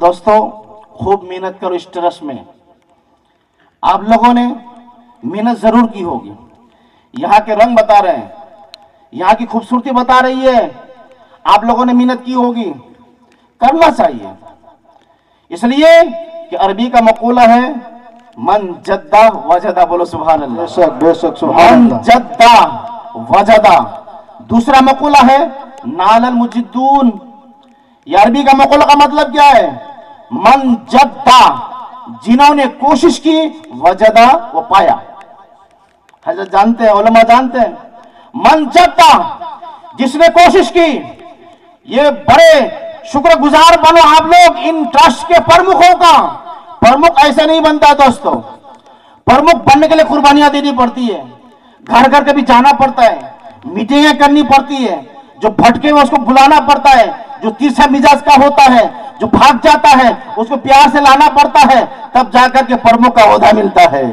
दोस्तों खूब मेहनत करो इस ट्रस्ट में। आप लोगों ने मेहनत जरूर की होगी, यहाँ के रंग बता रहे हैं, यहाँ की खूबसूरती बता रही है, आप लोगों ने मेहनत की होगी, करना चाहिए। इसलिए कि अरबी का मकूला है मन जद्दा वजदा, बोलो सुभान अल्लाह। बेशक बेशक सुभान मन अल्लाह। जद्दा वजदा। दूसरा मकूला है नालल मुजिद्दून। ये अरबी का मकूला का मतलब क्या है? मन जद्दा, जिन्होंने कोशिश की, वजदा, वो पाया। हजरत जानते हैं, उलमा जानते हैं, मन जद्दा, जिसने कोशिश की। ये बड़े शुक्रगुजार बनो आप लोग इन ट्रस्ट के प्रमुखों का। प्रमुख ऐसे नहीं बनता दोस्तों, प्रमुख बनने के लिए कुर्बानियां देनी पड़ती है, घर घर के भी जाना पड़ता है, मीटिंगें करनी पड़ती है, जो भटके हुए उसको बुलाना पड़ता है, जो तीसरा मिजाज का होता है, जो भाग जाता है, उसको प्यार से लाना पड़ता है, तब जाकर के प्रमुख का ओहदा मिलता है,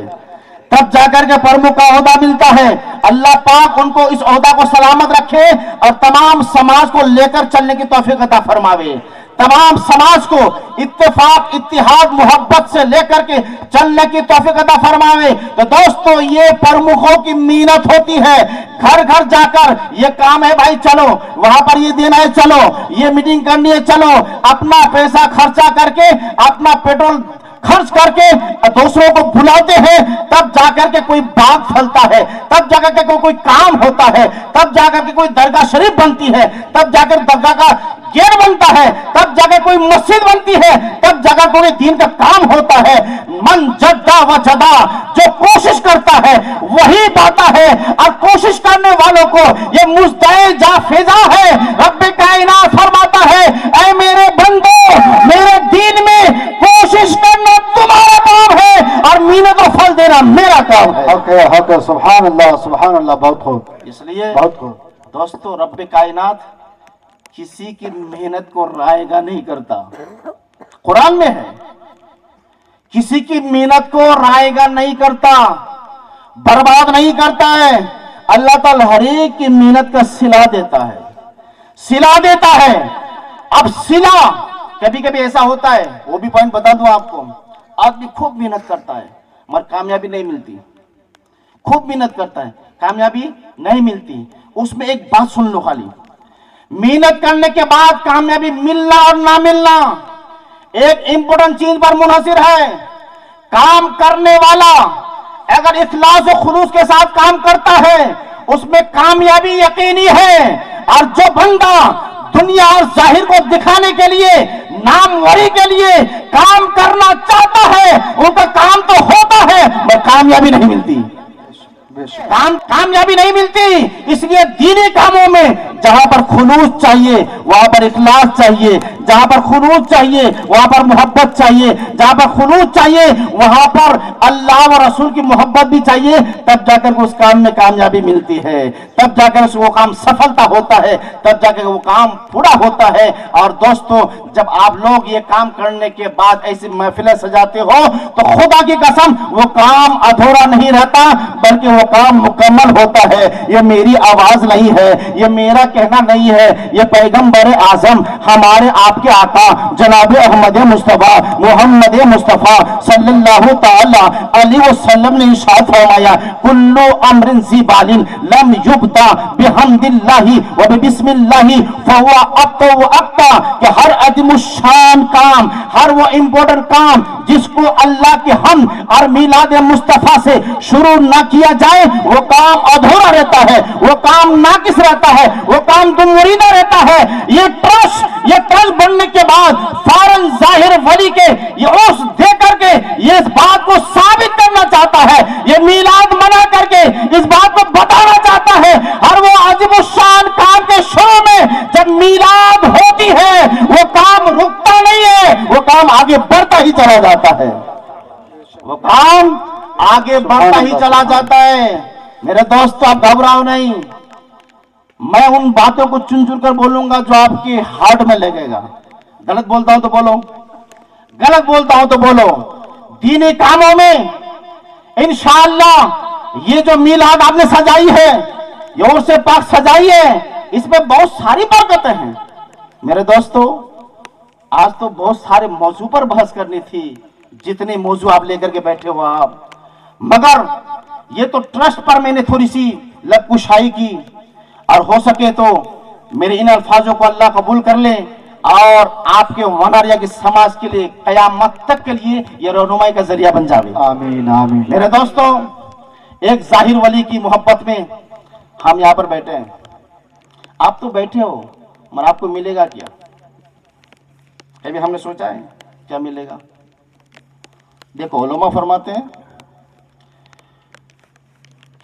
तब जाकर के प्रमुख का ओहदा मिलता है। अल्लाह पाक उनको इस ओहदा को सलामत रखे और तमाम समाज को लेकर चलने की तौफीक अता फरमावे, तमाम समाज को इत्तेफाक, इत्तिहाद, मोहब्बत से लेकर के चलने की तौफीक अता फरमावे। तो दोस्तों ये प्रमुखों की मेहनत होती है, घर घर जाकर ये काम है भाई, चलो वहां पर ये देना है, चलो ये मीटिंग करनी है, चलो अपना पैसा खर्चा करके, अपना पेट्रोल खर्च करके दूसरों को बुलाते हैं, तब जाकर के कोई बाग फलता है, तब जाकर के कोई काम होता है, तब जाकर के कोई दरगाह शरीफ बनती है, तब जाकर दरगाह का गेट बनता है, तब जाकर कोई मस्जिद बनती है, तब जाकर कोई दीन का काम होता है। मन जद्दा व जदा, जो कोशिश करता है वही पाता है, और कोशिश करने वालों को ये मुस्तैद जा फिजा है। रब्बे कायनात फरमाता है, ऐ मेरे बंदो, मेरे दीन में कोशिश करना तुम्हारा काम है और मेहनत को फल देना मेरा काम है। हक है, सुभान अल्लाह, बहुत खूब, इसलिए बहुत खूब। दोस्तों रब्बे कायनात किसी की मेहनत को रायगा नहीं करता, कुरान में है, किसी की मेहनत को रायगा नहीं करता, बर्बाद नहीं करता है। अल्लाह ताला हर एक की मेहनत का सिला देता है, सिला देता है। अब सिला कभी कभी ऐसा होता है, वो भी पॉइंट बता दूं आपको, आदमी खूब मेहनत करता है मगर कामयाबी नहीं मिलती, खूब मेहनत करता है कामयाबी नहीं मिलती। उसमें एक बात सुन लो, खाली मेहनत करने के बाद कामयाबी मिलना और ना मिलना एक इंपॉर्टेंट चीज पर मुनहसिर है। काम करने वाला अगर इखलास और खुलूस के साथ काम करता है उसमें कामयाबी यकीनी है, और जो बंदा दुनिया और जाहिर को दिखाने के लिए, नामवरी के लिए काम करना चाहता है, उनका काम तो होता है मगर कामयाबी नहीं मिलती, कामयाबी नहीं मिलती। इसलिए दीनी कामों में जहां पर खुलूस चाहिए वहां पर इखलास चाहिए, जहां पर खुलूस चाहिए वहां पर मोहब्बत चाहिए, जहां पर खुलूस चाहिए वहां पर अल्लाह व रसूल की मोहब्बत भी चाहिए, तब जाकर उस काम में कामयाबी मिलती है, तब जाकर वो काम सफलता होता है, तब जाकर वो काम पूरा होता है। और दोस्तों जब आप लोग ये काम करने के बाद ऐसी महफिलें सजाते हो तो खुदा की कसम वो काम अधूरा नहीं रहता बल्कि वो काम मुकम्मल होता है। ये मेरी आवाज नहीं है, ये मेरा कहना नहीं है, ये पैगंबर आजम हमारे आपके आका जनाब अहमद मुस्तफा मोहम्मद मुस्तफा सल्लल्लाहु ताला अलैहि वसल्लम ने इरशाद फरमाया, कुल्लु अम्रिन ज़िबालिन लम युब्दा बिहम्दिल्लाहि व बिस्मिल्लाहि फहुवा अक्ता व अक्ता, कि हर अज़ीमुश्शान काम, हर वो इंपॉर्टेंट काम जिसको अल्लाह के हम और मिलाद मुस्तफा से शुरू ना किया जाए वो काम अधूरा रहता है, वो काम नाकिस रहता है, वो काम दुमुरीदा रहता है। ये ट्रस्ट बनने के बाद फौरन जाहिर वली के ये उस दे करके ये इस बात को साबित करना चाहता है, ये मिलाद मना करके इस बात को बताना चाहता है। हर वो अज़ीमुश्शान काम के शुरू में जब मिलाद होती है वो काम रुकता नहीं है, वो काम आगे बढ़ता ही चला जाता है, वो काम आगे बढ़ता ही चला जाता है। मेरे दोस्तों आप घबराओ नहीं, मैं उन बातों को चुन चुन कर बोलूंगा जो आपके हार्ट में लगेगा। गलत बोलता हूं तो बोलो, गलत बोलता हूं तो बोलो। दीनी कामों में इंशाअल्लाह ये जो मिलाद आपने सजाई है, ये उर्स पाक सजाई है, इसमें बहुत सारी बरकतें हैं। मेरे दोस्तों आज तो बहुत सारे मौजू पर बहस करनी थी, जितने मौजू आप लेकर के बैठे हो आप, मगर ये तो ट्रस्ट पर मैंने थोड़ी सी लबकुशाई की, और हो सके तो मेरे इन अल्फाजों को अल्लाह कबूल कर ले और आपके वनारिया के समाज के लिए कयामत तक के लिए ये रहनुमाई का जरिया बन जावे। आमीन आमीन। मेरे दोस्तों, एक जाहिर वली की मोहब्बत में हम यहाँ पर बैठे हैं। आप तो बैठे हो, मगर आपको मिलेगा क्या? कभी हमने सोचा है क्या मिलेगा? देखो, उलमा फरमाते हैं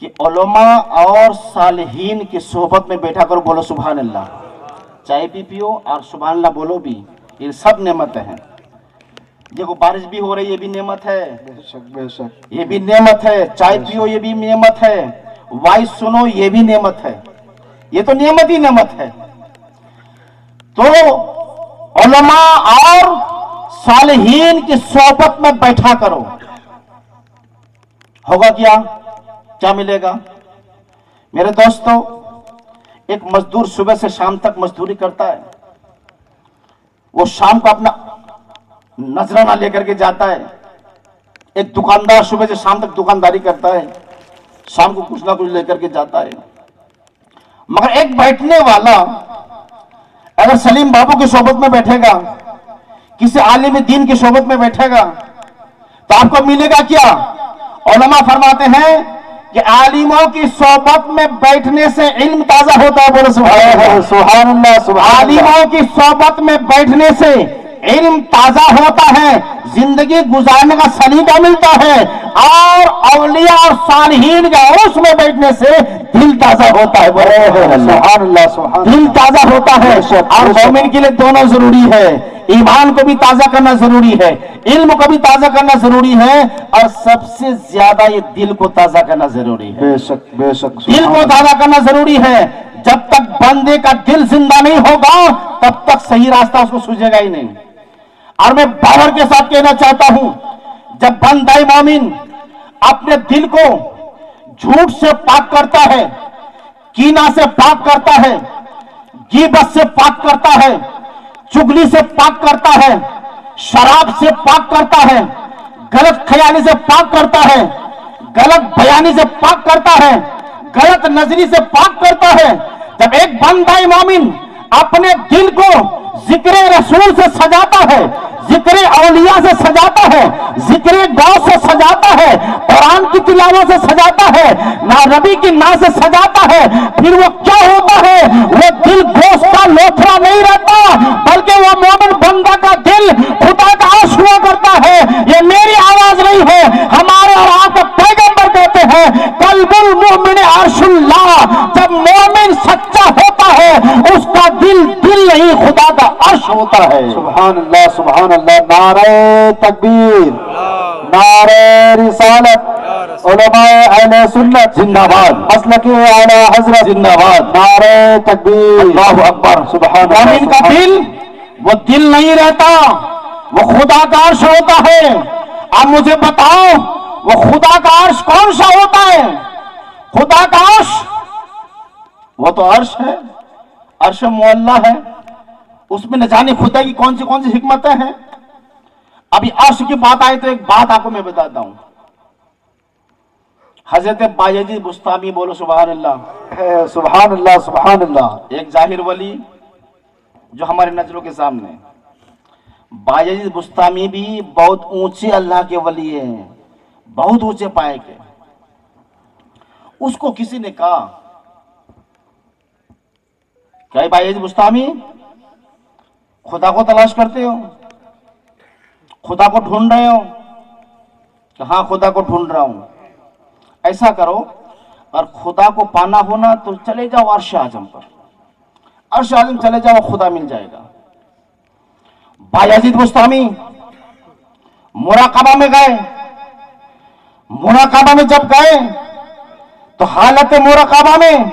कि उलमा और सालिहीन की सोहबत में बैठा करो, बोलो सुभान अल्लाह। चाय भी पियो और सुभान अल्लाह बोलो भी, ये सब नेमत हैं। देखो, बारिश भी हो रही है, ये भी नेमत है, बेशक बेशक। ये भी नेमत है। चाय पियो, ये भी नेमत है। वाइस सुनो, ये भी नेमत है। ये तो नेमत ही नेमत है। तो उलमा और सालिहीन की सोहबत में बैठा करो, होगा क्या? क्या मिलेगा? मेरे दोस्तों, एक मजदूर सुबह से शाम तक मजदूरी करता है, वो शाम को अपना नजराना लेकर के जाता है। एक दुकानदार सुबह से शाम तक दुकानदारी करता है, शाम को कुछ ना कुछ लेकर के जाता है। मगर एक बैठने वाला अगर सलीम बाबू की सोबत में बैठेगा, किसी आलिम दीन की सोबत में बैठेगा, तो आपको मिलेगा क्या? उलमा फरमाते हैं कि आलिमों की सोबत में बैठने से इल्म ताजा होता है, बोलो सुभान अल्लाह। सुभान अल्लाह सुभान अल्लाह। आलिमों की सोबत में बैठने से इल्म ताजा होता है, जिंदगी गुजारने का सलीका मिलता है, और औलिया और सालिहीन के उर्स में बैठने से दिल ताजा होता है, सुभान अल्लाह सुभान। दिल ताजा होता है। और मोमिन के लिए दोनों जरूरी है, ईमान को भी ताजा करना जरूरी है, इल्म को भी ताजा करना जरूरी है, और सबसे ज्यादा ये दिल को ताजा करना जरूरी है। बेशक बेशक। दिल को ताजा करना जरूरी है। जब तक बंदे का दिल जिंदा नहीं होगा, तब तक सही रास्ता उसको सूझेगा ही नहीं। और मैं बावर के साथ कहना चाहता हूं, जब बंदा मोमिन अपने दिल को झूठ से पाक करता है, कीना से पाक करता है, गीबत से पाक करता है, चुगली से पाक करता है, शराब से पाक करता है, गलत ख्याली से पाक करता है, गलत बयानी से पाक करता है, गलत नजरी से पाक करता है। जब एक बंदा मोमिन अपने दिल को जिक्र रसूल से सजाता है, जिक्र औलिया से सजाता है, जिक्र गौ से सजाता है, कुरान की तिलावत से सजाता है, ना नबी की ना से सजाता है, फिर वो क्या होता है? वो दिल गोश्त का लोथरा नहीं रहता, बल्कि वो मोमिन बंदा का दिल खुदा का अर्श हुआ करता है। ये मेरी आवाज नहीं है, हमारे और आपके पैगंबर कहते हैं, कल्बुल मुमिन अर्शुल्लाह। जब मोमिन सच्चा होता है, उसका दिल दिल नहीं, खुदा का अर्श होता है। सुभान अल्लाह सुभान अल्लाह। नारे तकबीर, नारे रिसालत, उलमाए अहले सुन्नत जिंदाबाद, मसलके आला हजरत जिंदाबाद, नारे तकबीर, अल्लाहु अकबर। सुभान अल्लाह। मोमिन का दिल वो दिल नहीं रहता, वो खुदा का अर्श होता है। अब मुझे बताओ, वो खुदा का अर्श कौन सा होता है? खुदा का अर्श वो तो अर्श है, अर्श मुअल्ला है, उसमें न जाने खुदा की कौन सी हिकमतें हैं। अभी अर्श की बात आई तो एक बात आपको मैं बताता हूं। हजरत बायजीद बुस्तामी, बोलो सुभान अल्लाह। सुभान अल्लाह सुभान अल्लाह। एक जाहिर वली जो हमारे नजरों के सामने, बायजीद बुस्तामी भी बहुत ऊंचे अल्लाह के वली हैं, बहुत ऊंचे पाए के। उसको किसी ने कहा, क्या बायजीद बुस्तामी खुदा को तलाश करते हो, खुदा को ढूंढ रहे हो? कि हाँ, खुदा को ढूंढ रहा हूं। ऐसा करो, और खुदा को पाना हो ना तो चले जाओ अर्श आजम पर, अर्श आजम चले जाओ, खुदा मिल जाएगा। बायजीद बुस्तामी मुराकबा में गए। मुराकबा में जब गए तो हालत मुराकबा में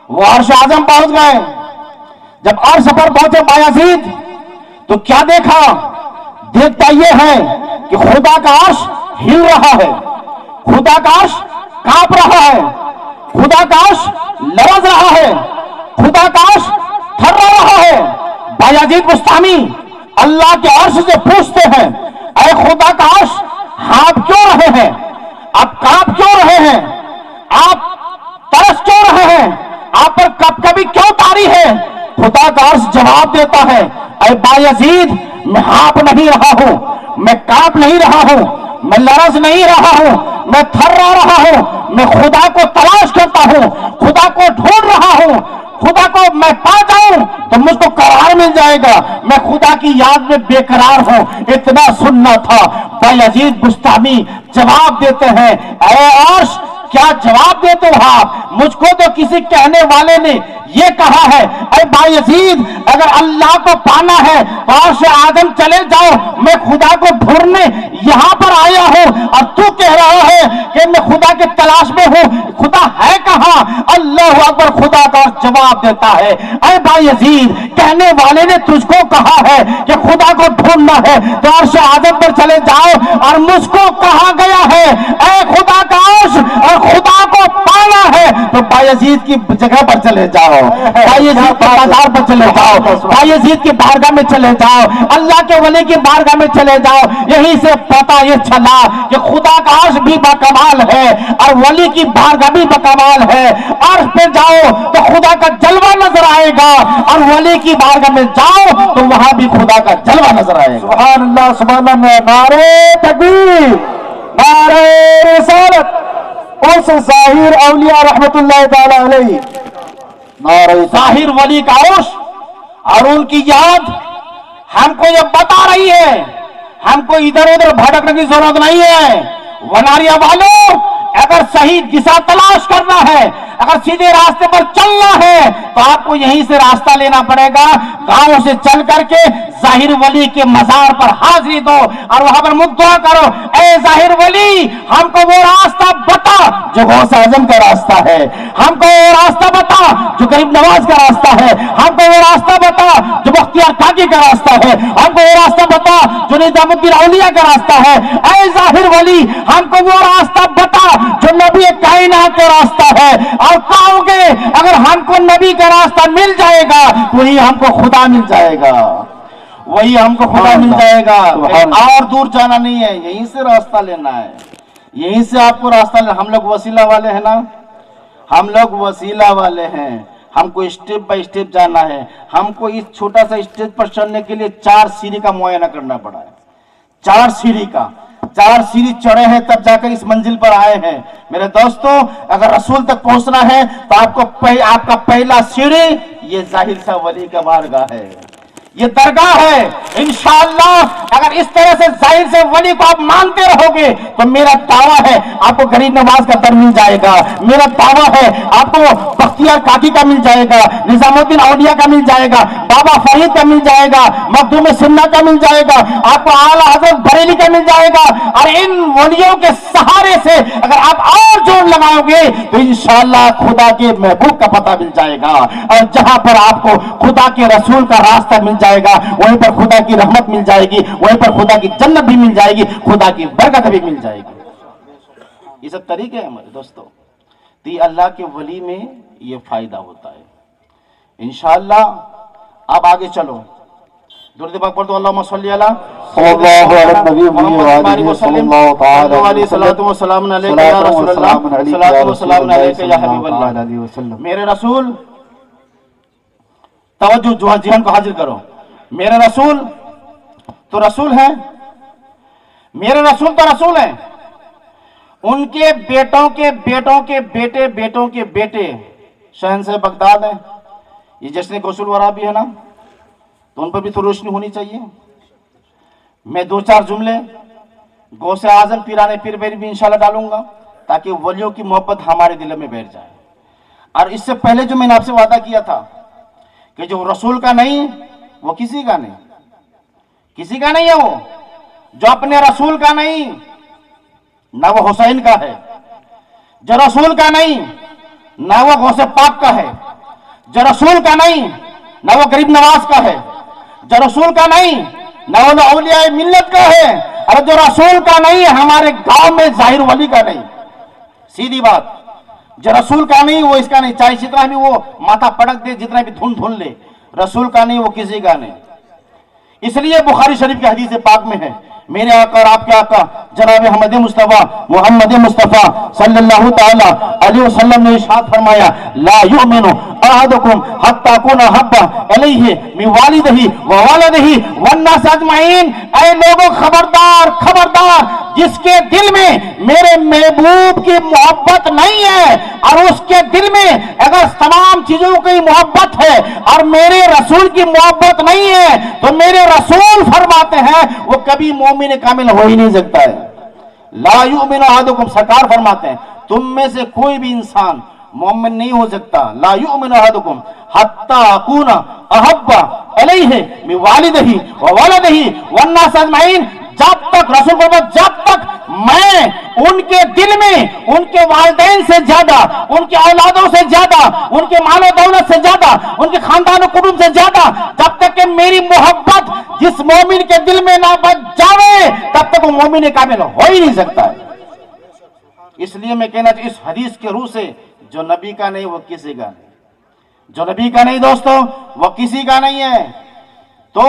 वो अर्श आजम पहुंच गए। जब अर्श पर पहुंचे बायजीद, तो क्या देखा? देखता ये है कि खुदा का अर्श हिल रहा है, खुदा का अर्श कांप रहा है, खुदा का अर्श लरज रहा है, खुदा का अर्श थर्रा रहा है। बायजीद बुस्तामी अल्लाह के अर्श से पूछते हैं, ऐ खुदा का अर्श, आप क्यों रहे हैं? आप कांप क्यों रहे हैं? आप तरस क्यों रहे हैं? आप पर कभी क्यों तारी है? खुदा का अर्श जवाब देता है, ऐ बायजीद, मैं हाँप नहीं रहा हूं, मैं कांप नहीं रहा हूं, मैं लरज नहीं रहा हूं, मैं थर्रा रहा हूं, मैं खुदा को तलाश करता हूं, खुदा को ढूंढ रहा हूं। खुदा को मैं पा जाऊं तो मुझको करार मिल जाएगा, मैं खुदा की याद में बेकरार हूं। इतना सुनना था। बायजीद बुस्तामी जवाब देते हैं, ऐ अर्श, क्या जवाब देते हो आप? मुझको तो किसी कहने वाले ने ये कहा है, अरे बायजीद, अगर अल्लाह को पाना है तो अर्श आदम चले जाओ, मैं खुदा को ढूंढने यहां पर आया हूं, और तू कह रहा है कि मैं खुदा के तलाश में हूं, खुदा है कहां? अल्लाह अकबर। खुदा का जवाब देता है, अरे बायजीद, कहने वाले ने तुझको कहा है कि खुदा को ढूंढना है तो अर्श आदम पर चले जाओ, और मुझको कहा गया है, ऐ खुदा का अर्श, और खुदा को पाना है तो बायजीद की जगह पर चले जाओ, बायजीद के बाजार पर चले जाओ, बायजीद की बारगाह में चले जाओ, अल्लाह के वली की बारगाह में चले जाओ। यहीं से पता ये चला कि खुदा का अर्श भी बकमाल है और वली की बारगाह भी बकमाल है। अर्श पे जाओ तो खुदा का जलवा नजर आएगा, और वली की बारगाह में जाओ तो वहां भी खुदा का जलवा नजर आएगा। सुभान अल्लाह, सुभान अल्लाह, नारे तकबीर, नारे रिसालत, उस ज़ाहिर औलिया रहमतुल्लाह ताला अलैहि, नारे ज़ाहिर वली का अर्श और उनकी याद हमको ये बता रही है, हमको इधर उधर भटकने की जरूरत नहीं है। वनारिया वालों, अगर सही दिशा तलाश करना है, अगर सीधे रास्ते पर चलना है तो आपको यहीं से रास्ता लेना पड़ेगा। गांव से चल करके जाहिर वली के मजार पर हाजिरी दो और वहां पर मुद्दा करो, ऐ जाहिर वली, हमको वो रास्ता बता जो गौस आजम का रास्ता है, हमको वो रास्ता बता जो गरीब नवाज का रास्ता है, हमको वो रास्ता बता जो बख्तियार काकी का रास्ता है, हमको वो रास्ता बता जो निजामुद्दीन औलिया का रास्ता है। ऐ जाहिर वली, हमको वो रास्ता बता जो नबी कायनात का रास्ता है। और कहोगे अगर हमको नबी का रास्ता मिल जाएगा तो वही हमको खुदा मिल जाएगा, वही हमको खुदा मिल जाएगा। और दूर जाना नहीं है, यहीं से रास्ता लेना है, यहीं से आपको रास्ता लेना। हम लोग वसीला वाले हैं ना, हम लोग वसीला वाले हैं, हमको स्टेप बाय स्टेप जाना है। हमको इस छोटा सा स्टेज पर चढ़ने के लिए 4 सीढ़ी का मुआयना करना पड़ा है, 4 सीढ़ी का, 4 सीढ़ी चढ़े हैं तब जाकर इस मंजिल पर आए हैं। मेरे दोस्तों, अगर रसूल तक पहुंचना है तो आपका पहला सीढ़ी ये जाहिर सा वली का बारगाह है, ये दरगाह है। इंशाअल्लाह अगर इस तरह से जाहिर से वली को आप मानते रहोगे तो मेरा दावा है आपको गरीब नवाज का दर मिल जाएगा, मेरा दावा है आपको बख्तियार काकी का मिल जाएगा, निजामुद्दीन औलिया का मिल जाएगा, बाबा फरीद का मिल जाएगा, मखदूम सिन्ना का मिल जाएगा, आपको आला हजरत बरेली का मिल जाएगा। और इन वलियों के सहारे से अगर आप और जोर लगाओगे तो इंशाअल्लाह खुदा के महबूब का पता मिल जाएगा, और जहां पर आपको खुदा के रसूल का रास्ता मिल जाएगा वहीं पर खुदा की रहमत मिल जाएगी, वहीं पर खुदा की जन्नत भी मिल जाएगी, खुदा की बरकत भी मिल जाएगी। ये सब तरीके हैं हमारे दोस्तों। तो ये अल्लाह के वली में ये फायदा होता है। इंशाअल्लाह अब आगे चलो, दुरूद पाक पढ़ दो, अल्लाहुम्मा सल्ली अला सल्लल्लाहु अलैहि नबी मुहम्मद व सल्लल्लाहु ताला अलैहि सल्लल्लाहु वसल्लम अलैका या रसूलल्लाह, सल्लल्लाहु वसल्लम अलैका या हबीबल्लाह। मेरे रसूल, तवज्जो, जो जिहन को हाजिर करो, मेरे रसूल तो रसूल है, मेरे रसूल तो रसूल है, उनके बेटों के बेटों के बेटे बेटों के बेटे शहंशाह बगदाद है। ये जश्न गौसुल वरा भी है ना, तो उन पर भी तो रोशनी होनी चाहिए। मैं 2-4 जुमले गौसे आजम पीराने पीर बेरी भी इंशाल्लाह डालूंगा ताकि वलियों की मोहब्बत हमारे दिल में बैठ जाए। और इससे पहले जो मैंने आपसे वादा किया था कि जो रसूल का नहीं वो किसी का नहीं, किसी का नहीं है, वो जो अपने रसूल का नहीं ना वो हुसैन का है, जो रसूल का नहीं ना वो गौसे पाक का है, जो रसूल का नहीं ना वो गरीब नवाज का है, जो रसूल का नहीं ना वो औलिया मिल्लत का है, और जो रसूल का नहीं हमारे गांव में जाहिर वली का नहीं। सीधी बात, जो रसूल का नहीं वो इसका नहीं, चाहे जितना भी वो माथा पटक दे, जितना भी धुन ले, रसूल का नहीं वो किसी का नहीं। इसलिए बुखारी शरीफ की हदीस पाक में है, मेरे आका और आपके आका जनाब अहमद मुस्तफा मोहम्मद मुस्तफा सल्लल्लाहु ताला अलैहि वसल्लम ने इरशाद फरमाया, ला युमिनु अहदुकुम हत्ता कुना हब्बा अलैहि मिन वालिदिही व वालिदिही वन नास अजमाइन। ऐ लोगों, खबरदार खबरदार, जिसके दिल में मेरे महबूब की मोहब्बत नहीं है और उसके दिल में अगर तमाम चीजों की मोहब्बत है और मेरे रसूल की मोहब्बत नहीं है, तो मेरे रसूल फरमाते हैं वो कभी मोमिन कामिल हो ही नहीं सकता है। ला युमिनु अहदुकुम, सरकार फरमाते हैं तुम में से कोई भी इंसान मोमिन नहीं हो सकता। ला युमिनु अहदुकुम हत्ता अकूना अहब्बा अलैहि मिन वालिदिही व वालिदिही वन नास अजमाइन। जब तक रसूल को, जब तक मैं उनके दिल में उनके वालिदैन से ज्यादा, उनके औलादों से ज्यादा, उनके मालो दौलत से ज्यादा, उनके खानदान कुटुंब से ज्यादा, जब तक कि मेरी मोहब्बत जिस मोमिन के दिल में ना बच जावे, तब तक वो मोमिन कामिल हो ही नहीं सकता है। इसलिए मैं कहना चाहिए, इस हदीस के रूह से जो नबी का नहीं वो किसी का नहीं, जो नबी का नहीं दोस्तों वो किसी का नहीं है। तो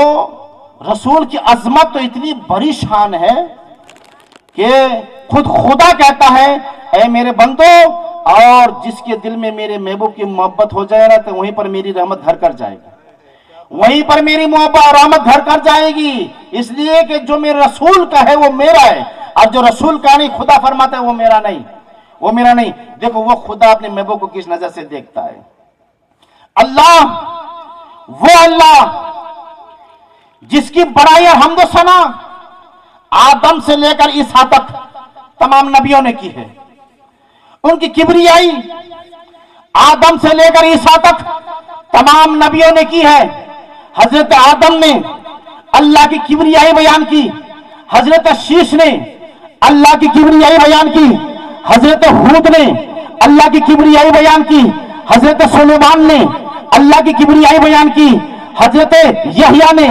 रसूल की अजमत तो इतनी बड़ी शान है कि खुद खुदा कहता है, ऐ मेरे बंदो, और जिसके दिल में मेरे महबूब की मोहब्बत हो जाए ना, तो वहीं पर मेरी रहमत घर कर जाएगी, वहीं पर मेरी मोहब्बत और रहमत घर कर जाएगी। इसलिए कि जो मेरे रसूल का है वो मेरा है, और जो रसूल का नहीं, खुदा फरमाता है वो मेरा नहीं, वो मेरा नहीं। देखो वो खुदा अपने महबूब को किस नजर से देखता है। अल्लाह, वो अल्लाह जिसकी बड़ाई और हम्द सना आदम से लेकर ईसा तक तमाम नबियों ने की है। उनकी किबरियाई आदम से लेकर ईसा तक तमाम नबियों ने की है। हजरत आदम ने अल्लाह की किबरियाई बयान की, हजरत शीश ने अल्लाह की किबरियाई बयान की, हजरत हूद ने अल्लाह की किबरियाई बयान की, हजरत सुलेमान ने अल्लाह की किबरियाई बयान की, हजरत यहया ने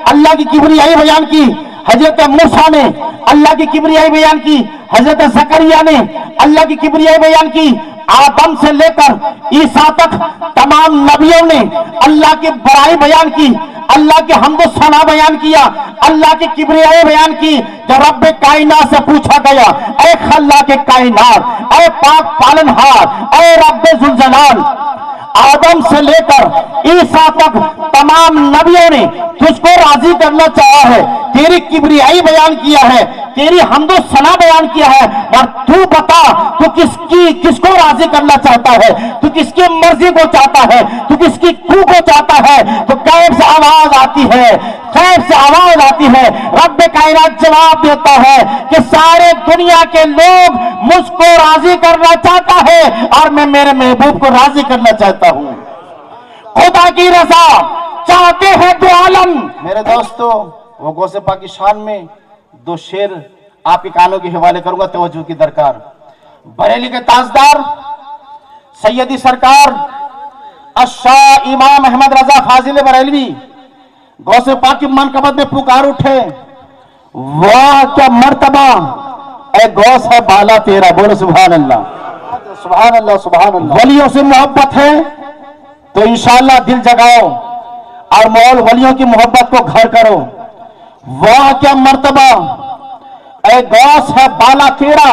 अल्लाह की किबरियाई बयान की, हजरत मूसा ने अल्लाह की किबरियाई बयान की, हजरत जकरिया ने अल्लाह की किबरियाई बयान की। आदम से लेकर ईसा तक तमाम नबियों ने अल्लाह की बड़ाई बयान की, अल्लाह के हम्द सना बयान किया, अल्लाह की किबरियाई बयान की। जब रब्ब कायनात से पूछा गया, ऐ खल्ला के कायनात, ऐ पाक पालनहार, ऐ रब्बे जुल जलाल, आदम से लेकर ईसा तक तमाम नबियों ने तुझको राजी करना चाहा है, तेरी किबरियाई बयान किया है, तेरी हम्दो सना बयान किया है, और तू बता तू किसको राजी करना चाहता है, तू किसकी मर्जी को चाहता है, तू किसकी तू को चाहता है। तो कैफ से आवाज आती है, कैफ से आवाज आती है, रब्बे कायनात जवाब देता है कि सारे दुनिया के लोग मुझको राजी करना चाहता है और मैं मेरे महबूब को राजी करना चाहता हूं। खुदा की रजा चाहते हैं दो आलम। मेरे दोस्तों, वो गौसे पाक की शान में दो शेर आपके कानों के हवाले करूंगा, तवज्जो की दरकार। बरेली के ताजदार सैयदी सरकार अशाह इमाम अहमद रजा फाजिल बरेलवी गौसे पाक की मनकबत में पुकार उठे, वाह क्या मर्तबा ए गौस है बाला तेरा। बोलो सुभान अल्लाह, सुभान अल्लाह, सुभान अल्लाह। वलियों से मोहब्बत है तो इंशाअल्लाह दिल जगाओ और मौल वलियों की मोहब्बत को घर करो। वाह क्या मर्तबा ए गौस है बाला तेरा,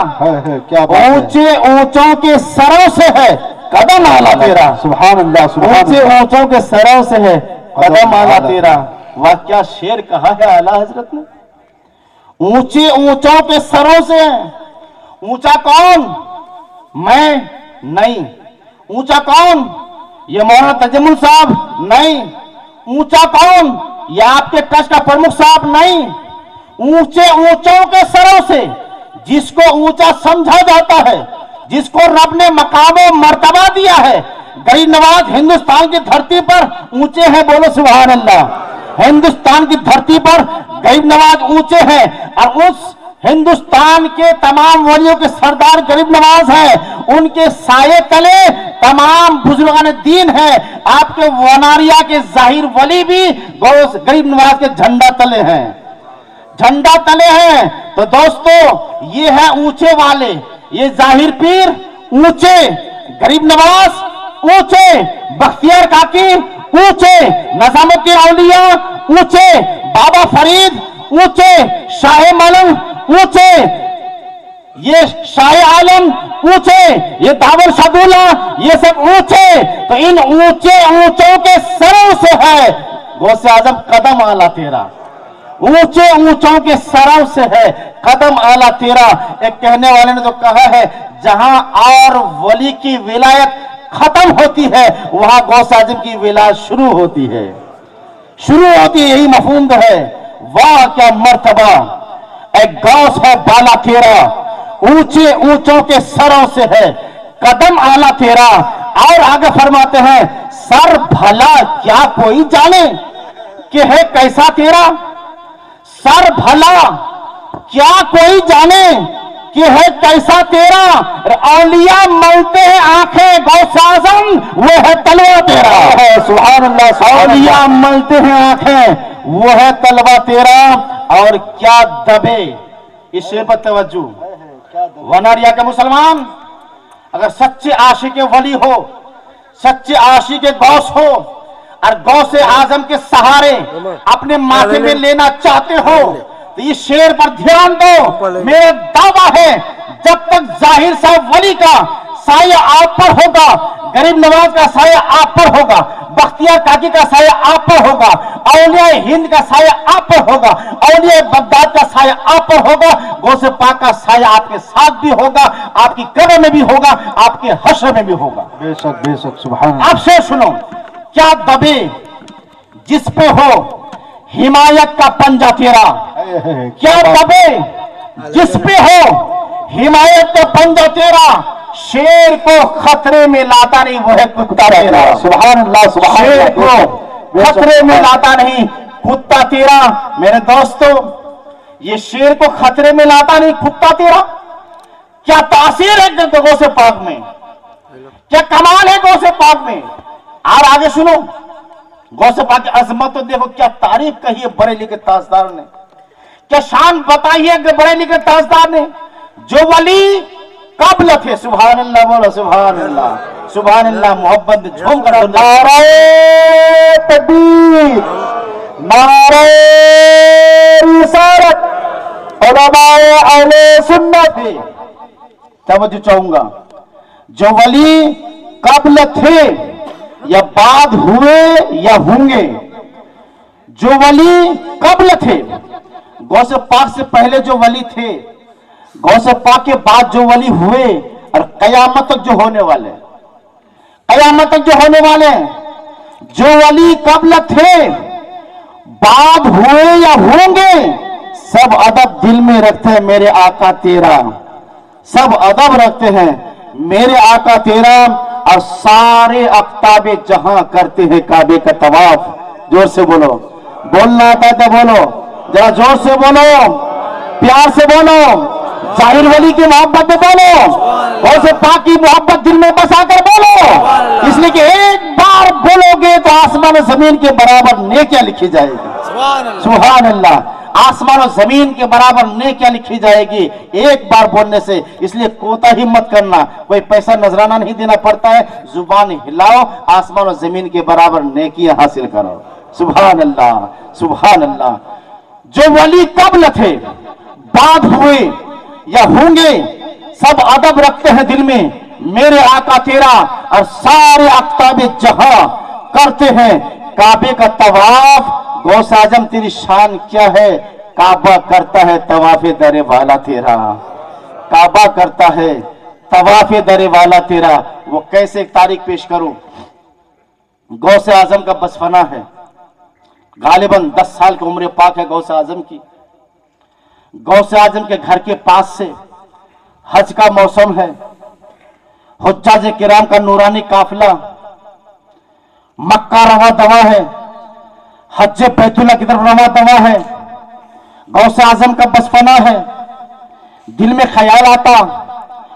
क्या ऊंचे ऊंचों के सरों से है कदम आला तेरा। सुभान अल्लाह, ऊंचे ऊंचों के सरों से है कदम आला तेरा। वाह क्या शेर कहा है आला हजरत ने, ऊंचे ऊंचों के सरों से है। ऊंचा कौन? मैं नहीं। ऊंचा कौन? ये मौलाना तजमुल साहब नहीं। ऊंचा कौन? ये आपके ट्रस्ट का प्रमुख साहब नहीं। ऊंचे ऊंचों के सरों से जिसको ऊंचा समझा जाता है, जिसको रब ने मकाम मर्तबा दिया है, गरीब नवाज हिंदुस्तान की धरती पर ऊंचे हैं। बोलो सुभान अल्लाह। हिंदुस्तान की धरती पर गरीब नवाज ऊंचे हैं और उस हिंदुस्तान के तमाम वलियों के सरदार गरीब नवाज हैं। उनके साये तले तमाम बुजुर्गान दीन है। आपके वनारिया के जाहिर वली भी गरीब नवाज के झंडा तले हैं, झंडा तले हैं। तो दोस्तों, ये है ऊंचे वाले, ये जाहिर पीर ऊंचे, गरीब नवाज ऊंचे, बख्तियार काकी ऊंचे, नजामुद्दीन औलिया ऊंचे, बाबा फरीद ऊंचे, शाह मलंग ऊंचे, ये शाह आलम ऊंचे, ये दावर शादुल्ला, ये सब ऊंचे। तो इन ऊंचे ऊंचों के सरों से है गौसे आजम कदम आला तेरा, ऊंचे ऊंचों के सरों से है कदम आला तेरा। एक कहने वाले ने तो कहा है, जहां और वली की विलायत खत्म होती है वहां गौस आजम की विलायत शुरू होती है, शुरू होती है, यही मफहूम है। वाह क्या मर्तबा, एक गौस है बाला तेरा, ऊंचे ऊंचों के सरों से है कदम आला तेरा। और आगे फरमाते हैं, सर भला क्या कोई जाने कि है कैसा तेरा, सर भला क्या कोई जाने कि है कैसा तेरा। औलिया मलते हैं आंखें गौस आजम, वो है तलवा तेरा। सुभान अल्लाह। औलिया मलते हैं आंखें, वो है तलवा तेरा। और क्या दबे, इस शेर पर तवज्जो, वनारिया के मुसलमान, अगर सच्चे आशिक वली हो, सच्चे आशिक गौस हो और गौस आजम के सहारे अपने माथे में लेना चाहते हो तो इस शेर पर ध्यान दो। मेरा दावा है, जब तक जाहिर साहब वली का साया आप पर होगा, गरीब नवाज का साया आप पर होगा, बख्तियार काकी का साया आप पर होगा, औलिया हिंद का साया आप पर होगा, औलिया बगदाद का साया आप पर होगा, गौसे पाक का साया आपके साथ भी होगा, आपकी कब्र में भी होगा, आपके हश्र में भी होगा। बेशक बेशक सुभान। अब से सुनो, क्या दबे जिस पे हो हिमायत का पंजा तेरा, क्या दबे जिस पे हो हिमायत का पंजा तेरा। शेर को खतरे में लाता नहीं वो है कुत्ता तेरा। सुभान अल्लाह सुभान। शेर को खतरे में लाता नहीं कुत्ता तेरा। मेरे दोस्तों, ये शेर को खतरे में लाता नहीं कुत्ता तेरा, क्या तासीर है गौसे पाक में, क्या कमाल है गौसे पाक में। और आगे सुनो, गौसे पाक की अजमत तो देखो, क्या तारीफ कही है बरेली के ताजदार ने, क्या शान बताई है बरेली के ताजदार ने। जो वली कब्ल थे, सुभान अल्लाह बोलो, सुभान अल्लाह, सुभान अल्लाह। मोहब्बत में झूम कर नारे तकबीर, नारे रिसालत, उलमाए अहले सुन्नत। तवज्जो चाहूंगा, जो वली कब्ल थे या बाद हुए या होंगे, जो वली कब्ल थे, गौसे पाक से पहले जो वली थे, गौसे पाक के बाद जो वली हुए, और कयामत तक जो होने वाले, कयामत तक जो होने वाले, जो वली कब्ल थे, बाद हुए या होंगे, सब अदब दिल में रखते हैं मेरे आका तेरा, सब अदब रखते हैं मेरे आका तेरा। और सारे अफ्ताबे जहां करते हैं काबे का तवाफ। जोर से बोलो, बोलना आता है तो बोलो, जरा जोर से बोलो, प्यार से बोलो, जाहिर वली की मोहब्बत में बोलो, गौसे पाक की मोहब्बत दिल में बसा कर बोलो, इसलिए कि एक बार बोलोगे तो आसमान और जमीन के बराबर नेकियां लिखी जाएगी। सुभान अल्लाह। आसमान और जमीन के बराबर नेकियां लिखी जाएगी एक बार बोलने से। इसलिए कोताही मत करना, कोई पैसा नजराना नहीं देना पड़ता है, जुबान हिलाओ, आसमान और जमीन के बराबर नेकियां हासिल करो। सुभान अल्लाह, सुभान अल्लाह। जो वली कब्ल थे, बाद हुए या होंगे, सब अदब रखते हैं दिल में मेरे आका तेरा। और सारे अफ्ताबे जहां करते हैं काबे का तवाफ। गौस आजम तेरी शान क्या है, काबा करता है तवाफे दरे वाला तेरा, काबा करता है तवाफे दरे वाला तेरा। वो कैसे एक तारीख पेश करूं, गौस आजम का बचपना है, गालिबन 10 साल की उम्र पाक है गौस आजम की। गौस आजम के घर के पास से हज का मौसम है, हुज्जाज किराम का नूरानी काफिला मक्का रवा दवा है, हज बैतुल्लाह की तरफ रवा दवा है। गौसे आजम का बचपना है, दिल में ख्याल आता,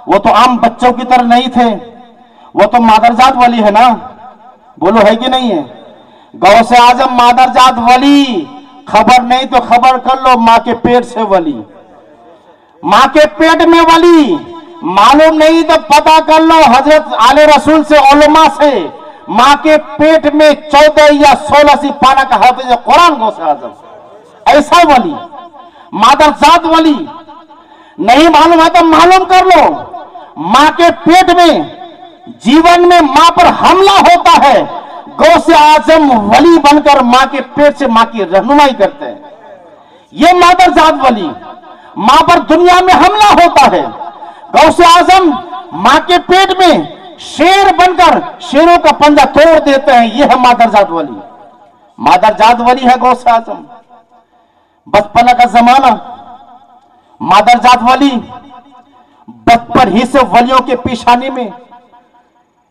वो तो आम बच्चों की तरह नहीं थे, वो तो मादरजात वली है ना, बोलो है कि नहीं है। गौसे आजम मादरजात वली, खबर नहीं तो खबर कर लो, माँ के पेट से वली, माँ के पेट में वली, मालूम नहीं तो पता कर लो हजरत आले रसूल से, उलमा से। माँ के पेट में 14 या 16 सी पाना का हाफिज कुरान गौसे आजम। ऐसा वली, मादरजात वली नहीं मालूम है तो मालूम कर लो। मां के पेट में जीवन में मां पर हमला होता है, गौसे आजम वली बनकर मां के पेट से मां की रहनुमाई करते हैं। ये मादरजात वली, मां पर दुनिया में हमला होता है, गौसे आजम मां के पेट में शेर बनकर शेरों का पंजा तोड़ देते हैं। यह है मादरजात वली। मादरजात वली है गौसे आजम। बचपन का जमाना, मादरजात वली बचपन ही से वलियों के पेशानी में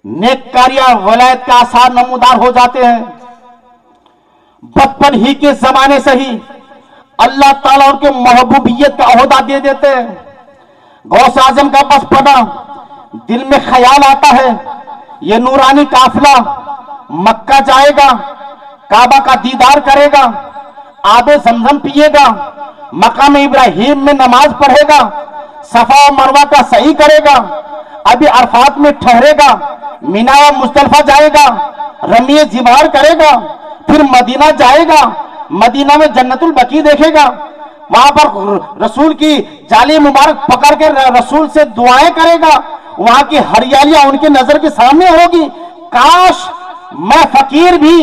नेक कार्य वलायत का आसार नमूदार हो जाते हैं। बचपन ही के जमाने से ही अल्लाह ताला उनके महबूबियत का ओहदा दे देते हैं। गौस आजम का बचपना, दिल में ख्याल आता है ये नूरानी काफिला मक्का जाएगा, काबा का दीदार करेगा, आबे जमजम पिएगा, मकाम इब्राहिम में नमाज पढ़ेगा, सफा और मरवा का सही करेगा, अभी अरफात में ठहरेगा, मीना व मुस्तल्फा जाएगा, रमिए जिमार करेगा, फिर मदीना जाएगा, मदीना में जन्नतुल बकी देखेगा, वहां पर रसूल की जाली मुबारक पकड़ के रसूल से दुआएं करेगा, वहां की हरियालियां उनकी नजर के सामने होगी। काश मैं फकीर भी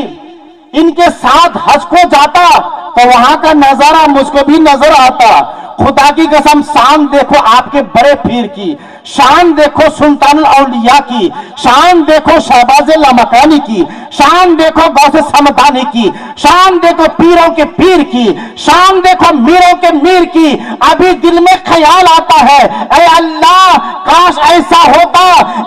इनके साथ हज को जाता तो वहां का नजारा मुझको भी नजर आता। खुदा की कसम, शान देखो आपके बड़े पीर की, शान देखो सुल्तानुल औलिया की, शान देखो शहबाज लामकानी की, शान देखो गौसे समदानी की, शान देखो पीरों के पीर की, शान देखो मीरों के मीर की। अभी दिल में ख्याल आता है, ऐ अल्लाह काश ऐसा होता,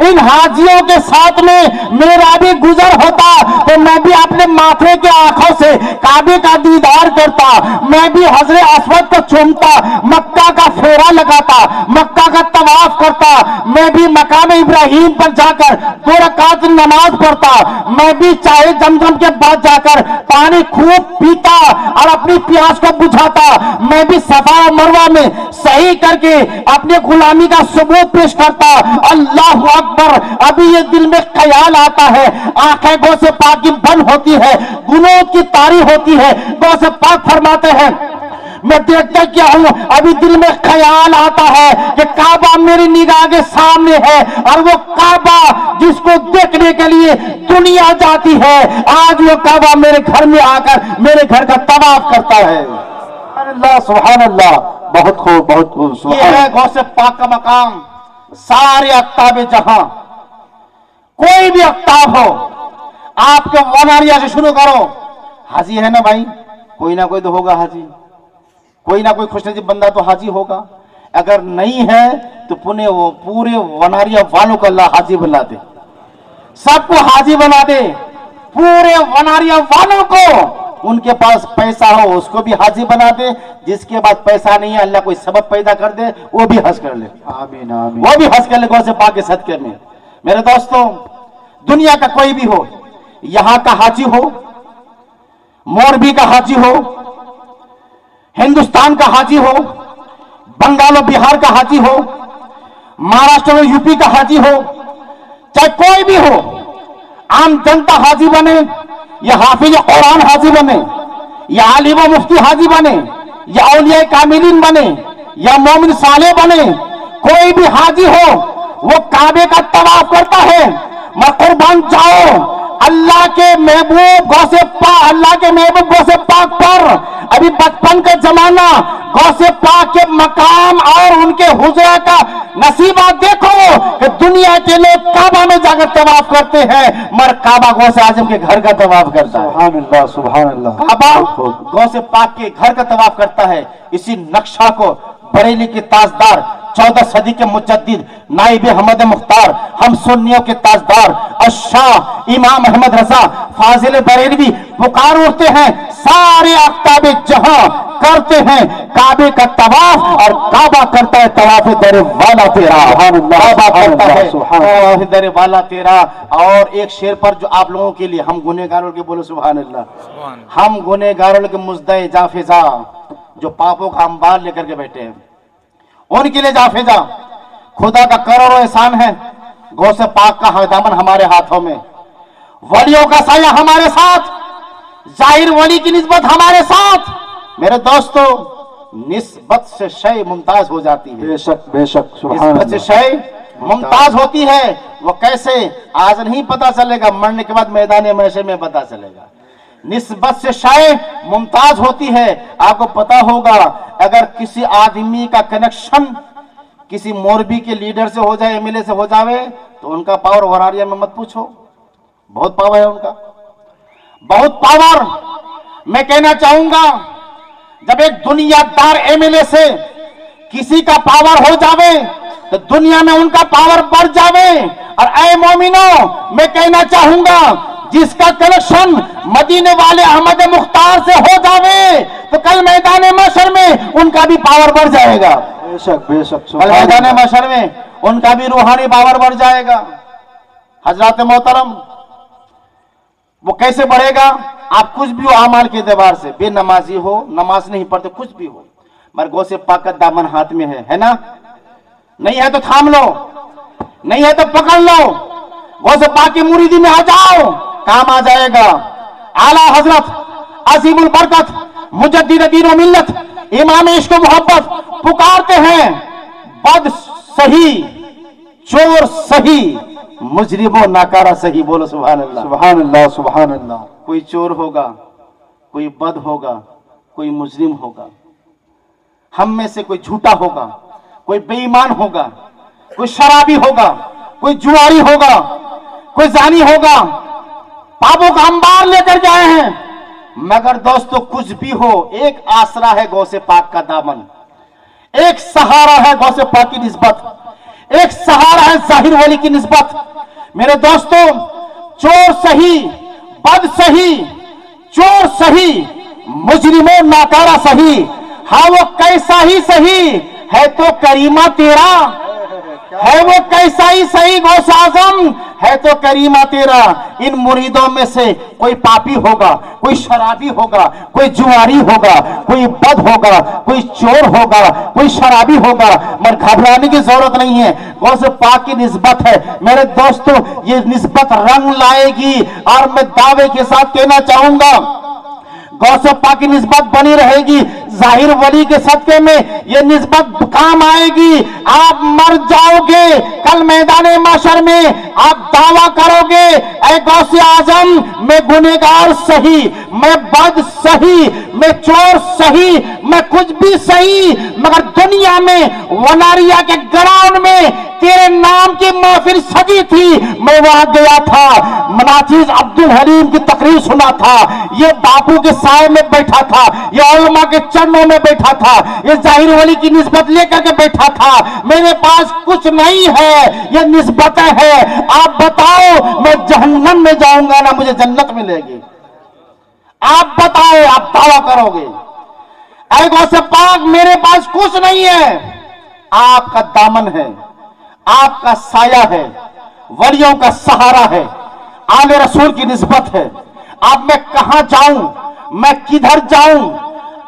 इन हाजियों के साथ में मेरा भी गुजर होता तो मैं भी अपने माथे के आंखों से काबे का दीदार करता, मैं भी हजरे अस्वद को चूमता, मक्का का फेरा लगाता, मक्का का तवाफ करता, मैं भी मकाम इब्राहिम पर जाकर 2 रकात नमाज पढ़ता, मैं भी चाहे जमजम के बाद जाकर पानी खूब पीता और अपनी प्यास को बुझाता, मैं भी सफा और मरवा में सही करके अपने गुलामी का सबूत पेश करता। अल्लाह अकबर। अभी ये दिल में ख्याल आता है, आंखें गौ से पाक की बंद होती है, गुनों की तारी होती है, गौ से पाक फरमाते हैं मैं देखता क्या हूं, अभी दिल में ख्याल आता है कि काबा मेरी निगाह के सामने है और वो काबा जिसको देखने के लिए दुनिया जाती है, आज वो काबा मेरे घर में आकर मेरे घर का तवाफ करता है। अल्लाह सुभान अल्लाह। बहुत खूब, बहुत खूब। ये है गौसे पाक का मकाम। सारे अफ्ताब जहां, कोई भी अफ्ताब हो, आपके वनारिया से शुरू करो। हाजी है ना भाई, कोई ना कोई तो होगा हाजी, कोई ना कोई खुशनसीब बंदा तो हाजी होगा। अगर नहीं है तो पूरे वनारिया वालों को अल्लाह हाजी बना दे, सबको हाजी बना दे। पूरे वनारिया वालों को, उनके पास पैसा हो उसको भी हाजी बना दे, जिसके पास पैसा नहीं है अल्लाह कोई सबब पैदा कर दे वो भी हज कर ले। आमीन आमीन। वो भी हज कर ले गौ से पाक के सदके में। मेरे दोस्तों, दुनिया का कोई भी हो, यहां का हाजी हो, मोरबी का हाजी हो, हिंदुस्तान का हाजी हो, बंगाल और बिहार का हाजी हो, महाराष्ट्र और यूपी का हाजी हो, चाहे कोई भी हो, आम जनता हाजी बने या हाफिज कुरान हाजी बने या आलिम व मुफ्ती हाजी बने या औलिया कामिलीन बने या मोमिन साले बने, कोई भी हाजी हो वो काबे का तवाफ करता है। मैं कुर्बान जाओ अल्लाह के महबूब गौसे पाक, अल्लाह के महबूब गौसे पाक पर अभी बचपन का जमाना, गौसे पाक के मकाम और उनके हुजरा का नसीबा देखो कि दुनिया के लोग काबा में जाकर तवाफ करते हैं, मगर काबा गौसे आजम के घर का तवाफ करता है। सुभान अल्लाह, सुभान अल्लाह। काबा गौसे पाक के घर का तवाफ करता है। इसी नक्शा को बरेली के ताजदार 14 सदी के मुजद्दिद नाइब अहमद मुख्तार, हम सुन्नियों के ताजदार अशाह इमाम अहमद रजा फाजिल बरेलवी पुकार उठते हैं। सारे आफ्ताबे जहां करते हैं काबे का तवाफ और काबा करता है तवाफ दर वाला तेरा। काबा करता है तवाफ दर वाला तेरा। और एक शेर पर जो आप लोगों के लिए, हम गुनहगारों के बोलो सुभान अल्लाह, हम गुनहगारों के मुजदे जाफिजा जो पापों का अंबार लेकर के बैठे हैं उनके लिए जाफिजा। खुदा का करोड़ों एहसान है, गौसे पाक का हरदामन हमारे हाथों में, वलियों का साया हमारे साथ, जाहिर वली की निस्बत हमारे साथ। میرے دوستوں نسبت سے شے ممتاز ہو جاتی ہے, بے شک بے شک, سبحان نسبت سے اللہ. شے ممتاز ہوتی ہے. وہ کیسے آج نہیں پتا چلے گا, مرنے کے بعد میدان محشر میں پتا چلے گا. نسبت سے شے ممتاز ہوتی ہے. آپ کو پتا ہوگا اگر کسی آدمی کا کنیکشن کسی موربی کے لیڈر سے ہو جائے, ایم ایل اے سے ہو جاوے, تو ان کا پاور وراریا میں مت پوچھو, بہت پاور ہے ان کا, بہت پاور. میں کہنا چاہوں گا جب ایک دنیا دار ایم ایل اے سے کسی کا پاور ہو جاوے تو دنیا میں ان کا پاور بڑھ جاوے. اور اے مومنوں, میں کہنا چاہوں گا جس کا کنیکشن مدینے والے احمد مختار سے ہو جاوے تو کل میدان محشر میں ان کا بھی پاور بڑھ جائے گا. بے شک بے شک, کل میدان محشر میں ان کا بھی روحانی پاور بڑھ جائے گا. حضرات محترم, وہ کیسے بڑھے گا؟ آپ کچھ بھی ہو اعمال کے اعتبار سے, بے نمازی ہو, نماز نہیں پڑھتے, کچھ بھی ہو, مگر غوث پاک کا دامن ہاتھ میں ہے نا؟ نہیں ہے تو تھام لو, نہیں ہے تو پکڑ لو, غوث پاک کی مریدی میں آ جاؤ, کام آ جائے گا. اعلی حضرت عظیم البرکت مجدد دین و ملت امام عشق و محبت پکارتے ہیں, بد صحیح, چور صحیح, مجرم و ناکارہ صحیح. بولو سبحان اللہ. سبحان اللہ سبحان اللہ. کوئی چور ہوگا, کوئی بد ہوگا, کوئی مجرم ہوگا, ہم میں سے کوئی جھوٹا ہوگا, کوئی بے ایمان ہوگا, کوئی شرابی ہوگا, کوئی جواری ہوگا, کوئی زانی ہوگا, پاپوں کا انبار لے کر جائے ہیں. مگر دوستو کچھ بھی ہو, ایک آسرا ہے غوث پاک کا دامن, ایک سہارا ہے غوث پاک کی نسبت, ایک سہارا ہے ظاہر ولی کی نسبت. میرے دوستو, چور صحیح, بد صحیح, چور صحیح, مجرموں ناکارہ صحیح, ہاں وہ کیسا ہی صحیح ہے تو کریمہ تیرا, ہے وہ کیسا ہی صحیح غوث اعظم ہے تو کریمہ تیرا. ان مریدوں میں سے کوئی پاپی ہوگا, کوئی شرابی ہوگا, کوئی جواری ہوگا, کوئی بد ہوگا, کوئی چور ہوگا, کوئی شرابی ہوگا, مگر گھبرانے کی ضرورت نہیں ہے. غوث پاک کی نسبت ہے میرے دوستو, یہ نسبت رنگ لائے گی. اور میں دعوے کے ساتھ کہنا چاہوں گا غوث پاک کی نسبت بنی رہے گی. ظاہر ولی کے صدقے میں یہ نسبت کام آئے گی. آپ مر جاؤ گے, کل میدان محشر میں آپ دعویٰ کرو گے, اے غوث اعظم میں گنہگار صحیح, میں بد صحیح, میں چور صحیح, میں کچھ بھی صحیح, مگر دنیا میں وناریا کے گراؤنڈ میں تیرے نام کی محفل سجی تھی, میں وہاں گیا تھا, مناچیز عبد الحلیم کی تقریر سنا تھا, یہ باپو کے سائے میں بیٹھا تھا, یہ علماء کے چرنوں میں بیٹھا تھا, یہ ظاہر ولی کی نسبت لے کر کے بیٹھا تھا. میرے پاس کچھ نہیں ہے, یہ نسبتیں ہے. آپ بتاؤ میں جہنم میں جاؤں گا نہ مجھے جنت ملے گی؟ آپ بتاؤ, آپ دعویٰ کرو گے. اے غوث پاک میرے پاس کچھ نہیں ہے, آپ کا دامن ہے, آپ کا سایہ ہے, ولیوں کا سہارا ہے, آل رسول کی نسبت ہے. اب میں کہاں جاؤں, میں کدھر جاؤں؟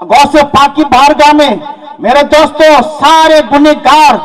غوث پاک کی بارگاہ میں میرے دوستو سارے گنہگار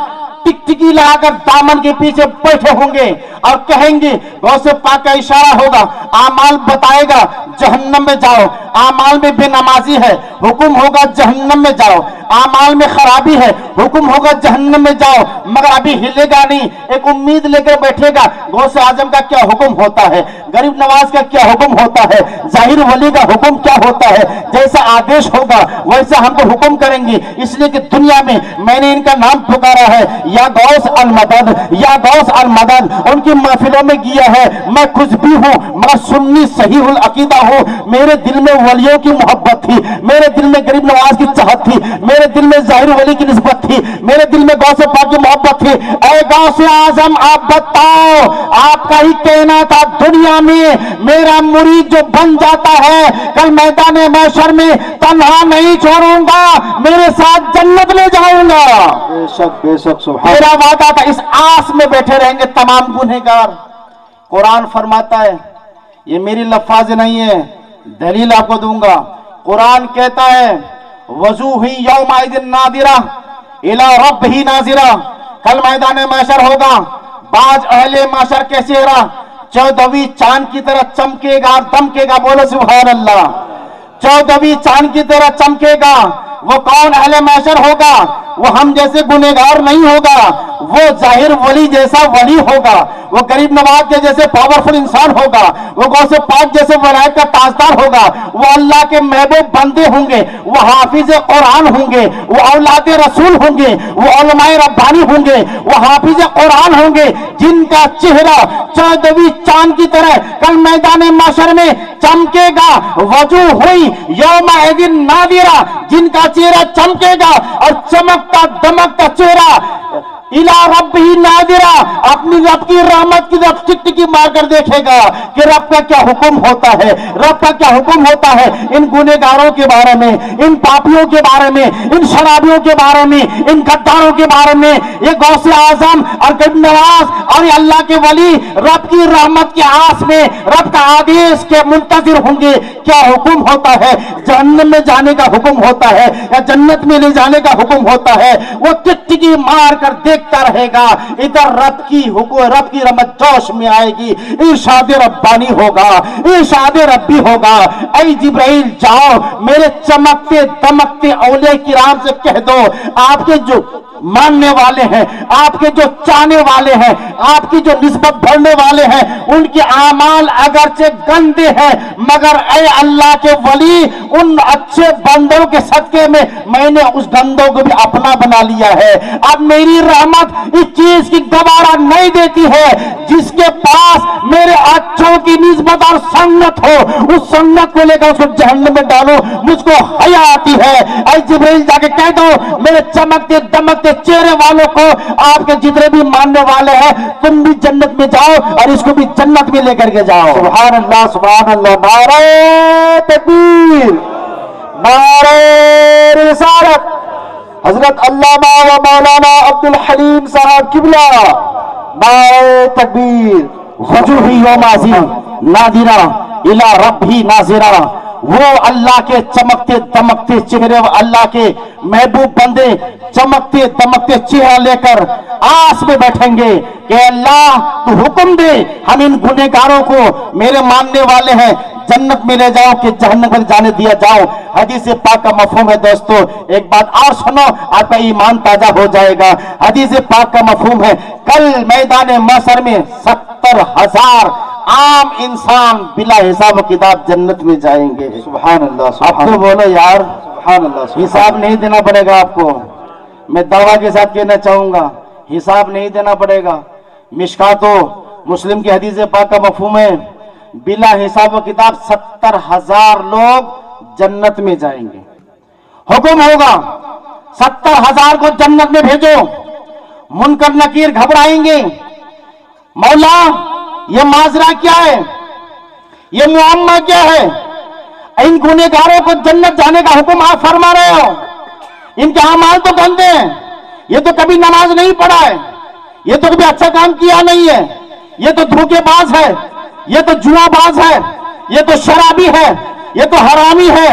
ٹکٹکی لگا کر دامن کے پیچھے بیٹھے ہوں گے اور کہیں گے, غوث پاک کا اشارہ ہوگا, اعمال بتائے گا, جہنم میں جاؤ. اعمال میں بے نمازی ہے, حکم ہوگا جہنم میں جاؤ. اعمال میں خرابی ہے, حکم ہوگا جہنم میں جاؤ. مگر ابھی ہلے گا نہیں, ایک امید لے کر بیٹھے گا, غوث اعظم کا کیا حکم ہوتا ہے, غریب نواز کا کیا حکم ہوتا ہے, ظاہر ولی کا حکم کیا ہوتا ہے. جیسا آدیش ہوگا ویسا ہم کو حکم کریں گے. اس لیے کہ دنیا میں نے ان کا نام پکارا ہے, یا غوث المدد, یا غوث المدد. ان کی محفلوں میں گیا ہے. میں کچھ بھی ہوں مگر سنی صحیح العقیدہ ہوں. میرے دل میں ولیوں کی محبت تھی, میرے دل میں غریب نواز کی چاہت تھی, میرے دل میں ظاہر ولی کی نسبت تھی, میرے دل میں غوث پاک کی محبت تھی. اے غوث اعظم آپ بتاؤ, آپ کا ہی کہنا تھا دنیا میں میرا مرید جو بن جاتا ہے کل میدان محشر میں تنہا نہیں چھوڑوں گا, میرے ساتھ جنت لے جاؤں گا. بے شک بے شک, سبحان میرا وعدہ تھا. اس آس میں بیٹھے رہیں گے تمام گنہگار. قرآن فرماتا ہے, یہ میری لفظ نہیں ہے, دلیل آپ کو دوں گا. قرآن کہتا ہے وضوح یومئذ ناظرہ الی ربہ ناظرہ. کل میدان محشر ہوگا, باز اہل محشر کے چہرہ 14ویں چاند کی طرح چمکے گا اور دمکے گا. بولو سبحان اللہ. 14वीं चांद की तरह चमकेगा। वो कौन अहले महशर होगा? वो हम जैसे गुनहगार नहीं होगा, वो जाहिर वली जैसा वली होगा, वो गरीब नवाज के जैसे पावरफुल इंसान होगा, वो गौसे पाक जैसे वलायत का ताजदार होगा, वो अल्लाह के महबूब बंदे होंगे, वो हाफिज कुरान होंगे, वो औलाद रसूल होंगे, वो उलमाए रब्बानी होंगे, वो हाफिज कुरान होंगे, जिनका चेहरा 14वीं चांद की तरह कल मैदान माशर में चमकेगा। वजूह हुई यौमइदिन नादिरा, जिनका चेहरा चमकेगा और चमकता दमकता चेहरा इला रब्बी नादिरा, अपनी रब की रहमत की तरफ टिकटिकी मारकर देखेगा कि रब का क्या हुक्म होता है, रब का क्या हुक्म होता है इन गुनहगारों के बारे में, इन पापियों के बारे में, इन शराबियों के बारे में, इन गद्दारों के बारे में। ये गौसे आजम और गरीब नवाज और ये अल्लाह के वली रब की रहमत के आस में रब का आदेश के मुंतजिर होंगे। क्या हुक्म होता है? जहन्नम में जाने का हुक्म होता है या जन्नत में ले जाने का हुक्म होता है? वो टिकटिकी मार कर देखता रहेगा। इधर रब की हुक्म, रब की रहमत जोश में आएगी, इरशाद रब्बानी होगा, इरशाद रब्बी होगा। ऐ जिब्राइल जाओ मेरे चमकते दमकते औलिया किराम से कह दो, आपके जो मानने वाले हैं, आपके जो चाहने वाले हैं, आपकी जो निस्बत भरने वाले हैं, उनके आमाल अगरचे गंदे हैं, मगर ऐ अल्लाह के वली उन अच्छे बंदों के सदके में मैंने उस गंदों को भी अपना बना लिया है। अब मेरी रहमत इस चीज की गवारा नहीं देती है, जिसके पास मेरे अच्छों की निस्बत और संगत हो, उस संगत को लेकर उसको जहन्नम में डालो, मुझको हया आती है। ऐ जिब्राइल जाके कह दो मेरे चमकते दमकते चेहरे वालों को, आपके जितने भी मानने वाले हैं, तुम भी जन्नत में जाओ और इसको भी जन्नत में लेकर के जाओ। सुभान अल्लाह, सुभान अल्लाह। नारे तकबीर, नारे रिसालत। हजरत अल्लामा व मौलाना अब्दुल हलीम साहब किबला, नारे तकबीर। वजूही यौमाजी नादिरा इला रब्बी नाजिरा, वो अल्लाह के चमकते दमकते चेहरे, अल्लाह के महबूब बंदे चमकते दमकते चेहरा लेकर आस में बैठेंगे कि अल्लाह तू हुक्म दे, हम इन गुनहगारों को, मेरे मानने वाले हैं, जन्नत में ले जाओ कि जहन्नम में जाने दिया जाओ। हदीस पाक का मफहूम है दोस्तों। एक बात और सुनो, आपका ईमान ताजा हो जाएगा। हदीस पाक का मफहूम है, कल मैदान महशर में 70,000 आम इंसान बिला हिसाब किताब जन्नत में जाएंगे। सुभान अल्लाह। आप तो बोलो यार, सुभान अल्लाह। हिसाब नहीं देना पड़ेगा आपको, मैं दावा के साथ कहना चाहूंगा, हिसाब नहीं देना पड़ेगा। मिशकातो मुस्लिम की हदीस पाक का मफहूम है, बिला हिसाब किताब 70,000 लोग जन्नत में जाएंगे। हुक्म होगा 70,000 को जन्नत में भेजो। मुनकर नकीर घबराएंगे, मौला ये माजरा क्या है, ये मुअम्मा क्या है? इन गुनहगारों को जन्नत जाने का हुक्म आप फरमा रहे हो, इनके अमाल तो गंदे हैं, ये तो कभी नमाज नहीं पढ़ा है, ये तो कभी अच्छा काम किया नहीं है, ये तो धोखेबाज है, ये तो जुआबाज है, ये तो शराबी है, ये तो हरामी है,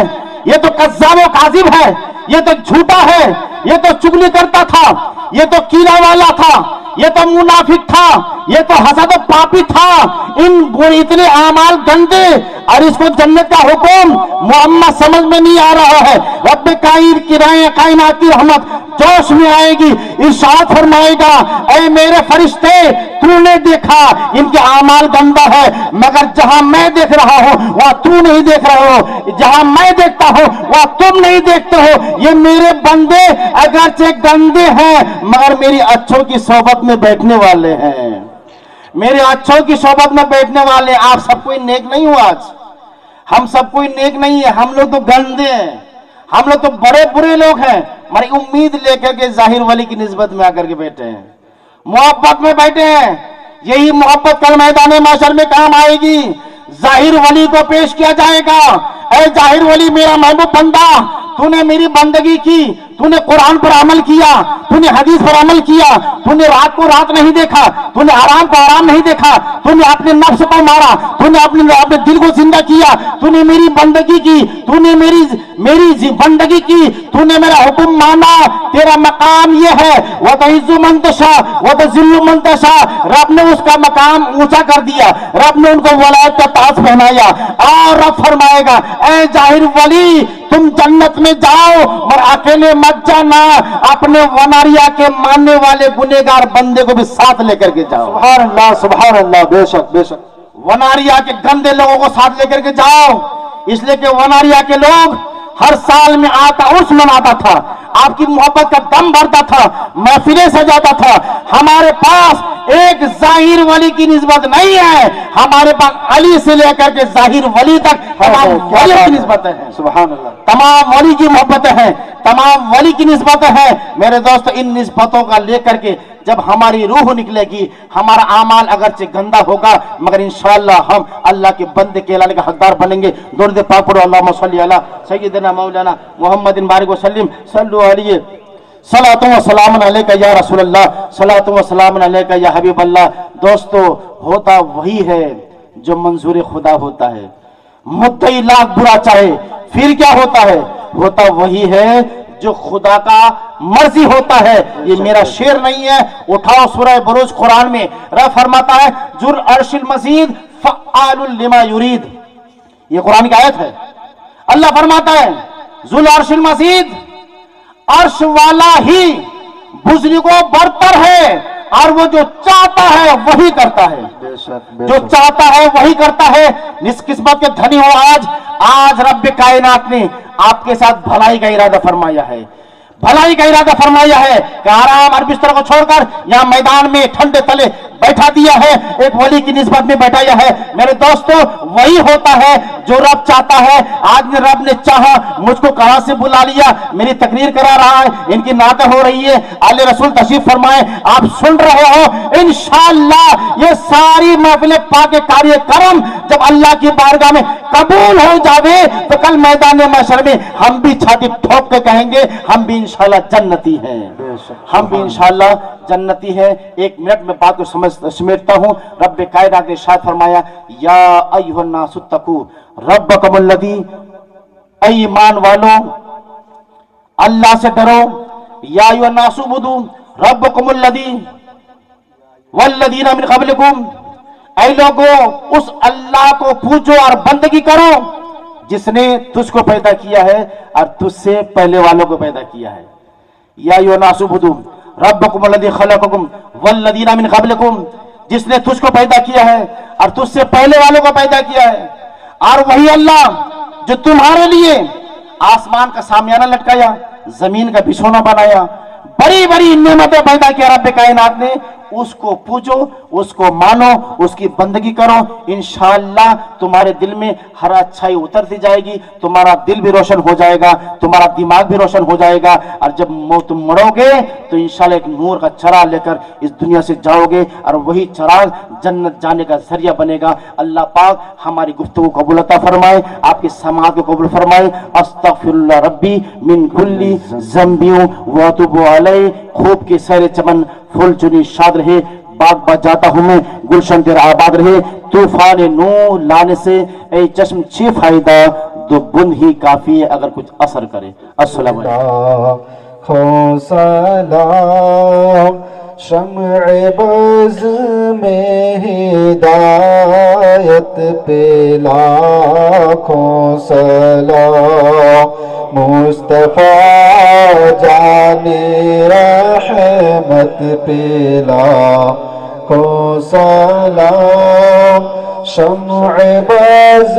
ये तो कज्जाब व काजिब है, ये तो झूठा है, ये तो चुगली करता था, ये तो कीड़ा वाला था, ये तो मुनाफिक था, ये तो हसद पापी था। इन इतने आमाल गंदे और इसको जन्नत का हुक्म मोहम्मद समझ में नहीं आ रहा है। रब्बे कायनात की रहमत जोश में आएगी, इरशाद फरमाएगा, ऐ मेरे फरिश्ते तूने देखा इनके आमाल गंदा है, मगर जहां मैं देख रहा हूं वहां तू नहीं देख रहे हो, जहां मैं देखता हूं वहां तुम नहीं देखते हो। ये मेरे बंदे अगरचे गंदे हैं मगर मेरी अच्छों की सोबत में बैठने वाले हैं, मेरे अच्छों की सोबत में बैठने वाले। आप सब कोई नेक नहीं हो, आज हम सब कोई नेक नहीं है, हम लोग तो गंदे हैं, हम लोग तो बड़े बुरे लोग हैं। हमारी उम्मीद लेकर के जाहिर वली की निस्बत में आकर के बैठे हैं, मोहब्बत में बैठे हैं। यही मोहब्बत कल मैदान माशर में काम आएगी। जाहिर वली को पेश किया जाएगा, ऐ जाहिर वली मेरा महबूब बंदा, तूने मेरी बंदगी की, तूने कुरान पर अमल किया, तूने हदीस पर अमल किया, तूने रात को रात नहीं देखा, तूने आराम को आराम नहीं देखा, तूने अपने नफ्स को मारा, तूने अपने दिल को जिंदा किया, तूने मेरी बंदगी की, तूने मेरी बंदगी की, तूने मेरा हुक्म माना। तेरा मकाम ये है, वह तइज़्ज़ु मन तशा वह तज़िल्लु मन तशा। रब ने उसका मकाम ऊंचा कर दिया, रब ने उनको वलायत का ताज पहनाया। और रब फरमाएगा, ऐ जाहिर वली, तुम जन्नत में जाओ मगर अकेले मत जाना, अपने वनारिया के मानने वाले गुनेगार बंदे को भी साथ लेकर के जाओ। सुभान अल्लाह, सुभान अल्लाह, बेशक बेशक। वनारिया के गंदे लोगों को साथ लेकर के जाओ, इसलिए कि वनारिया के लोग हर साल में आता उर्स मनाता था, आपकी मोहब्बत का दम भरता था, महफिलें सजाता था। हमारे पास एक जाहिर वली की निस्बत नहीं है, हमारे पास अली से लेकर के जाहिर वली तक तमाम वली की निस्बतें हैं। सुभान अल्लाह। तमाम वली की मोहब्बतें हैं, तमाम वली की निस्बतें हैं। मेरे दोस्त, इन निस्बतों का लेकर के जब हमारी रूह निकलेगी, हमारा आमाल अगरचे गंदा होगा मगर इंशाअल्लाह हम अल्लाह के बंदे कहलाने का हकदार बनेंगे। दरूद पाक पढ़ो, अल्लाहुम्मा सल्ली अला सय्यिदना मौलाना मुहम्मदिन बारिक वसल्लिम सल्लु अलैहि सलातु व सलामुन अलैका या रसूल अल्लाह, सलातु व सलामुन अलैका या हबीब अल्लाह। दोस्तों, होता वही है जो मंजूर खुदा होता है। मुद्दई लाख बुरा चाहे फिर क्या होता है, होता वही है जो खुदा का मर्जी होता है। ये मेरा शेर नहीं है, उठाओ सूरह बुरूज कुरान में रब फरमाता है, जुल अर्शिल मजीद फ़अालुल लिमा युरीद। ये कुरान की आयत है। अल्लाह फरमाता है, जुल अर्शिल मजीद, अर्श वाला ही बुजुर्गों बरतर है और वो जो चाहता है वही करता है। बेशक जो चाहता है वही करता है। निस्किस्मत के धनी हो आज रब्बे कायनात ने आपके साथ भलाई का इरादा फरमाया है, भलाई का इरादा फरमाया है कि आराम और बिस्तर को छोड़कर यहाँ मैदान में ठंडे तले बैठा दिया है, एक वली की निस्बत में बैठाया है। मेरे दोस्तों, वही होता है जो रब चाहता है। आज रब ने चाहा, मुझको कहां से बुला लिया, मेरी तकरीर करा रहा है, इनकी नाते हो रही है, आले रसूल तशरीफ फरमाए, आप सुन रहे हो। इंशाअल्लाह ये सारी महफिलें पाके कार्यक्रम जब अल्लाह की बारगाह में कबूल हो जावे तो कल मैदान महशर में हम भी छाती ठोक के कहेंगे, हम भी इंशाअल्लाह जन्नती हैं, हम भी इंशाअल्लाह जन्नती हैं। एक मिनट में बात को समेटता हूं। रब कायनात ने इरशाद फरमाया, या अय्युहन नासु तकू रब्बकुमुल्लज़ी, ऐ ईमान वालों अल्लाह से डरो। या अय्युहन नासु बुदू रब्बकुमुल्लज़ी वल्लज़ीना मिन क़ब्लिकुम, ऐ लोगों उस अल्लाह को पूजो और बंदगी करो जिसने तुझको पैदा किया है और तुझसे पहले वालों को पैदा किया है। या अय्युहन नासु बुदू रब्बकुमुल्लज़ी खलक़कुम वल्लज़ीना मिन क़ब्लिकुम, जिसने तुझको पैदा किया है और तुझसे पहले वालों को पैदा किया है। और वही अल्लाह जो तुम्हारे लिए आसमान का सामियाना लटकाया, जमीन का बिछोना बनाया, बड़ी बड़ी नेमतें पैदा किया रब कायनात ने, उसको पूजो, उसको मानो, उसकी बंदगी करो। इंशाअल्लाह तुम्हारे दिल में हर अच्छाई उतरती जाएगी, तुम्हारा दिल भी रोशन हो जाएगा, तुम्हारा दिमाग भी रोशन हो जाएगा। और जब तुम मरोगे तो इंशाअल्लाह एक नूर का चराग लेकर इस दुनिया से जाओगे और वही चराग जन्नत जाने का जरिया बनेगा। अल्लाह पाक हमारी गुफ्तगू कबूल अता फरमाए, आपकी समाअत को कबूल फरमाए। अस्तगफिरुल्लाह रब्बी मिन कुल्ली ज़ंबी व अतूबु अलैहि। खूब के सैर चमन फूल चुनी शाद रहे, बाग बाग जाता हूं मैं, गुलशन तेरा आबाद रहे। तूफान नूर लाने से ए चश्म ची फायदा, दो बुंद ही काफी है अगर कुछ असर करे। अस्सलाम लाखों सलाम शम्अ बज़ में हिदायत पे, लाखों सलाम मुस्तफा जाने रहमत पे, लाखों सलाम शम्अ बज़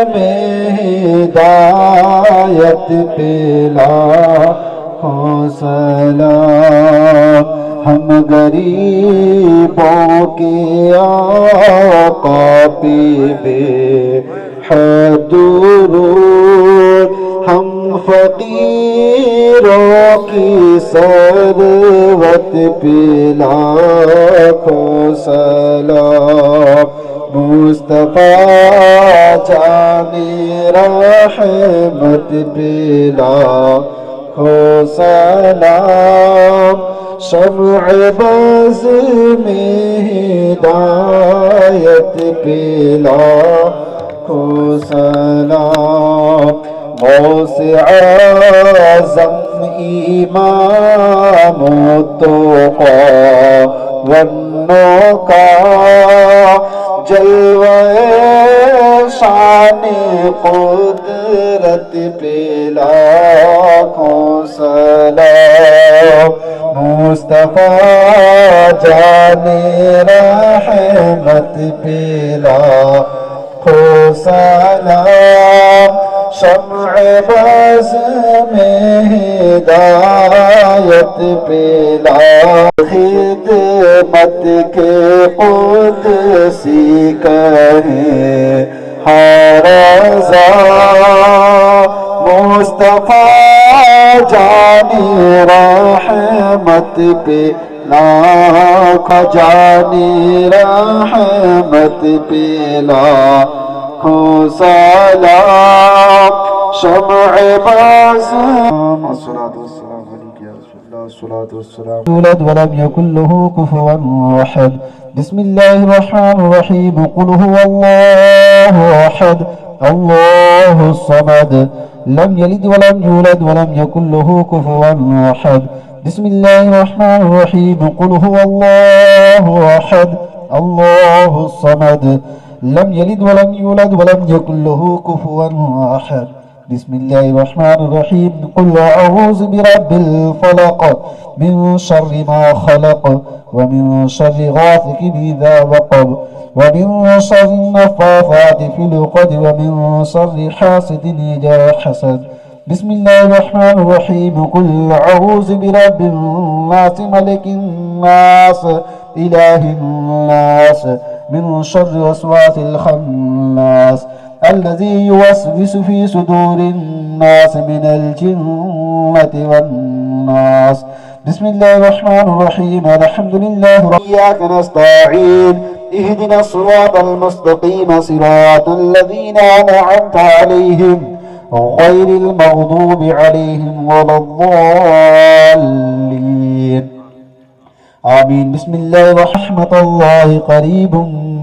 में हिदायत पे, लाखों सलाम हम गरीबों के आका पे बेहद दुरूद, हम फकीरों की सरवत पे लाखों सलाम। مصطفیٰ جانی رحمت پہ لاکھوں سلام شمع بز میں ہدایت پہ لاکھوں سلام غوث اعظم امام التقی والنور کا جلوہ شان قدرت پہ لاکھوں سلام مصطفیٰ جان رحمت پہ لاکھوں سلام شمع بز میں ہدایت پہ خدمت کے قدسی کہیں ہر رضا مصطفیٰ جانی رحمت پہ لاکھوں جانی رحمت پہ لاکھوں سلام شمع بز الصلاة والسلام علیکہ یا رسول اللہ الصلاة والسلام يولد ولم يكن له كفوا أحد بسم الله الرحمن الرحيم قل هو الله أحد الله الصمد لم يلد ولم يولد ولم يكن له كفوا أحد بسم الله الرحمن الرحيم قل هو الله أحد الله الصمد لم يلد ولم يولد ولم يكن له كفوا أحد بسم الله الرحمن الرحيم قل أعوذ برب الفلق من شر ما خلق ومن شر غاسق إذا وقب ومن شر النفاثات في العقد ومن شر حاسد إذا حسد بسم الله الرحمن الرحيم قل أعوذ برب الناس ملك الناس إله الناس من شر وسواس الخناس الذي يوسوس في صدور الناس من الجنة والناس بسم الله الرحمن الرحيم الحمد لله إياك نستعين اهدنا الصراط المستقيم صراط الذين أنعمت عليهم غير المغضوب عليهم ولا الضالين آمين بسم الله ورحمة الله قريب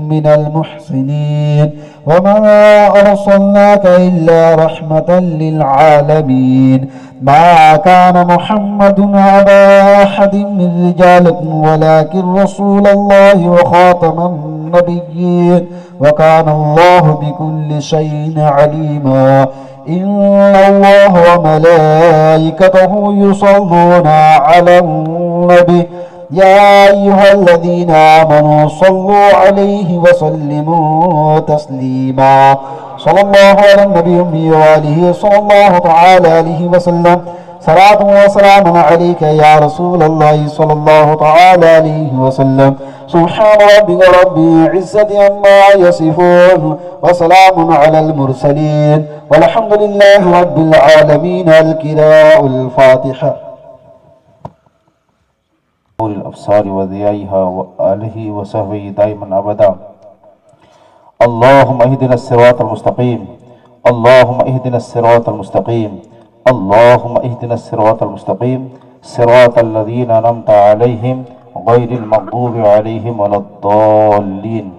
من المحسنين وما أرسلناك إلا رحمة للعالمين ما كان محمد أبا أحد من رجالكم ولكن رسول الله وخاتم النبيين وكان الله بكل شيء عليما إن الله وملائكته يصلون على النبي يا أيها الذين آمنوا صلوا عليه وسلموا تسليما صلى الله على النبي وآله صلى الله تعالى عليه وسلم صلاة وسلام عليك يا رسول الله صلى الله تعالى عليه وسلم سبحان ربك رب العزة عما يصفون وسلام على المرسلين والحمد لله رب العالمين الكراء الفاتحة نور الأبصار وضيائها وآله وصحبه دائما أبدا اللهم اهدنا الصراط المستقيم اللهم اهدنا الصراط المستقيم اللهم اهدنا الصراط المستقيم صراط الذين أنعمت عليهم غير المغضوب عليهم ولا الضالين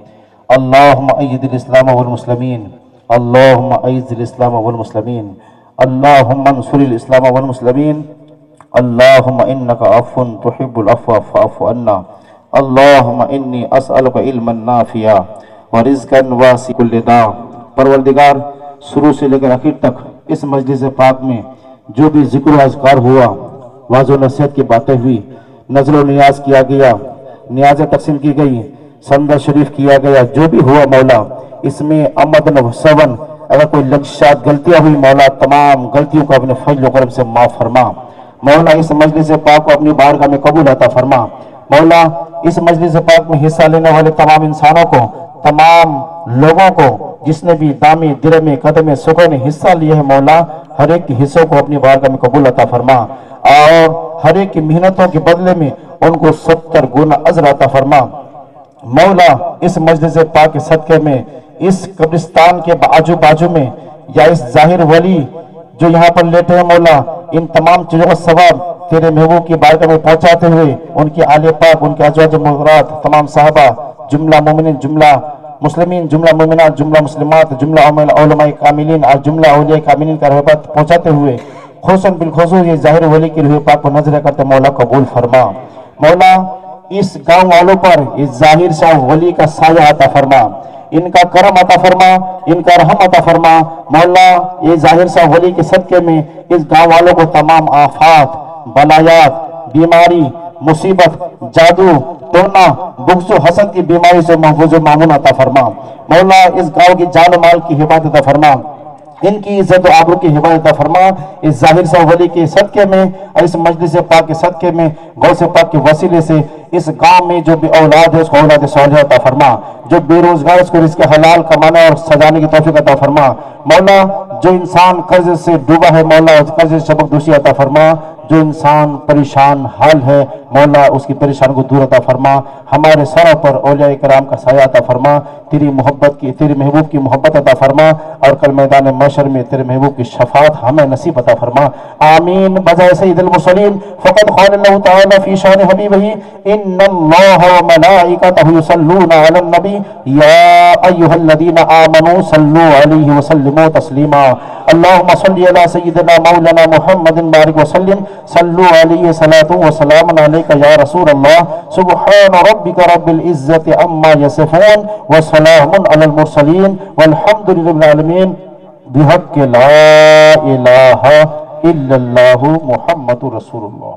اللهم أيد الإسلام والمسلمين اللهم أيد الإسلام والمسلمين اللهم انصر الإسلام والمسلمين اللهم إنك عفو تحب العفو فاعف عنا اللهم إني أسألك علما نافعا ورزقا واسعا كل داع پروردگار شروع سے لے کر آخر تک اس مجلس پاک میں جو بھی ذکر و اذکار ہوا واضح و نصیحت کی باتیں ہوئی نظر و نیاز کیا گیا نیازیں تقسیم کی گئی سندر شریف کیا گیا جو بھی ہوا مولا اس میں آمدن و سون اگر کوئی لغزشات غلطیاں ہوئی مولا تمام غلطیوں کو اپنے فضل و کرم سے معاف فرما مولا اس مجلس پاک کو اپنی بارگاہ میں قبول عطا فرما مولا اس مجلس پاک میں حصہ لینے والے تمام انسانوں کو تمام لوگوں کو جس نے بھی دامی درمی قدم سکھوں نے حصہ لیا ہے مولا ہر ایک کے حصوں کو اپنی بارگاہ میں قبول عطا فرما اور ہر ایک کی محنتوں کے بدلے میں ان کو 70 گنا اجر عطا فرما مولا اس مجلس پاک کے صدقے میں اس قبرستان کے آجو باجو میں یا اس ظاہر ولی جو یہاں پر لیٹے ہیں مولا ان تمام چیزوں کا ثواب تیرے محبوب کی بارگاہ میں پہنچاتے ہوئے ان کی آل پاک ان کے ازواج مطہرات تمام صحابہ جملہ مومنین جملہ مسلمین جملہ مومنات جملہ مسلمات جملہ علماء کاملین اور جملہ اولیاء کاملین کا رحمت پہنچاتے ہوئے خصوصاً بالخصوص یہ ظاہر ولی کی روح پاک کو نظر کرتے مولا قبول فرما مولا اس گاؤں والوں پر اس ظاہر شاہ ولی کا سایہ عطا فرما ان کا کرم عطا فرما ان کا رحم عطا فرما مولا یہ ظاہر شاہ ولی کے صدقے میں اس گاؤں والوں کو تمام آفات بلایات بیماری مصیبت جادو ٹونا بغض و حسد کی بیماری سے محفوظ و مامون عطا فرما مولا اس گاؤں کی جان و مال کی حفاظت عطا فرما ان کی عزت و آبرو کی حفاظت عطا فرما اس ظاہر شاہ ولی کے صدقے میں اور اس مجلس پاک کے صدقے میں غوث پاک کے وسیلے سے اس گاؤں میں جو بھی اولاد ہے اس کو اولاد صالحہ عطا فرما جو بے روزگار اس کو رزق حلال کمانا اور سجانے کی توفیق عطا فرما مولا جو انسان قرض سے ڈوبا ہے مولا اس قرض سے سبق دوشی عطا فرما جو انسان پریشان حال ہے مولا اس کی پریشان کو دور عطا فرما ہمارے سروں پر اولیاء کرام کا سایہ عطا فرما تیری محبت کی تیری محبوب کی محبت عطا فرما اور کل میدان محشر میں تیرے محبوب کی شفاعت ہمیں نصیب عطا فرما آمین بجائے سید المرسلین فقد قال اللہ تعالی فی شان حبیبہ ان اللہ وملائکتہ یصلون علی النبی یا ایھا الذین آمنوا صلوا علیہ وسلموا تسلیما اللهم صل على سيدنا مولانا محمد بارك وسلم صلوا عليه صلاة وسلام عليك يا رسول الله سبحان ربك رب العزة عما يصفون وسلام على المرسلين والحمد لله رب العالمين بحق لا إله إلا الله محمد رسول الله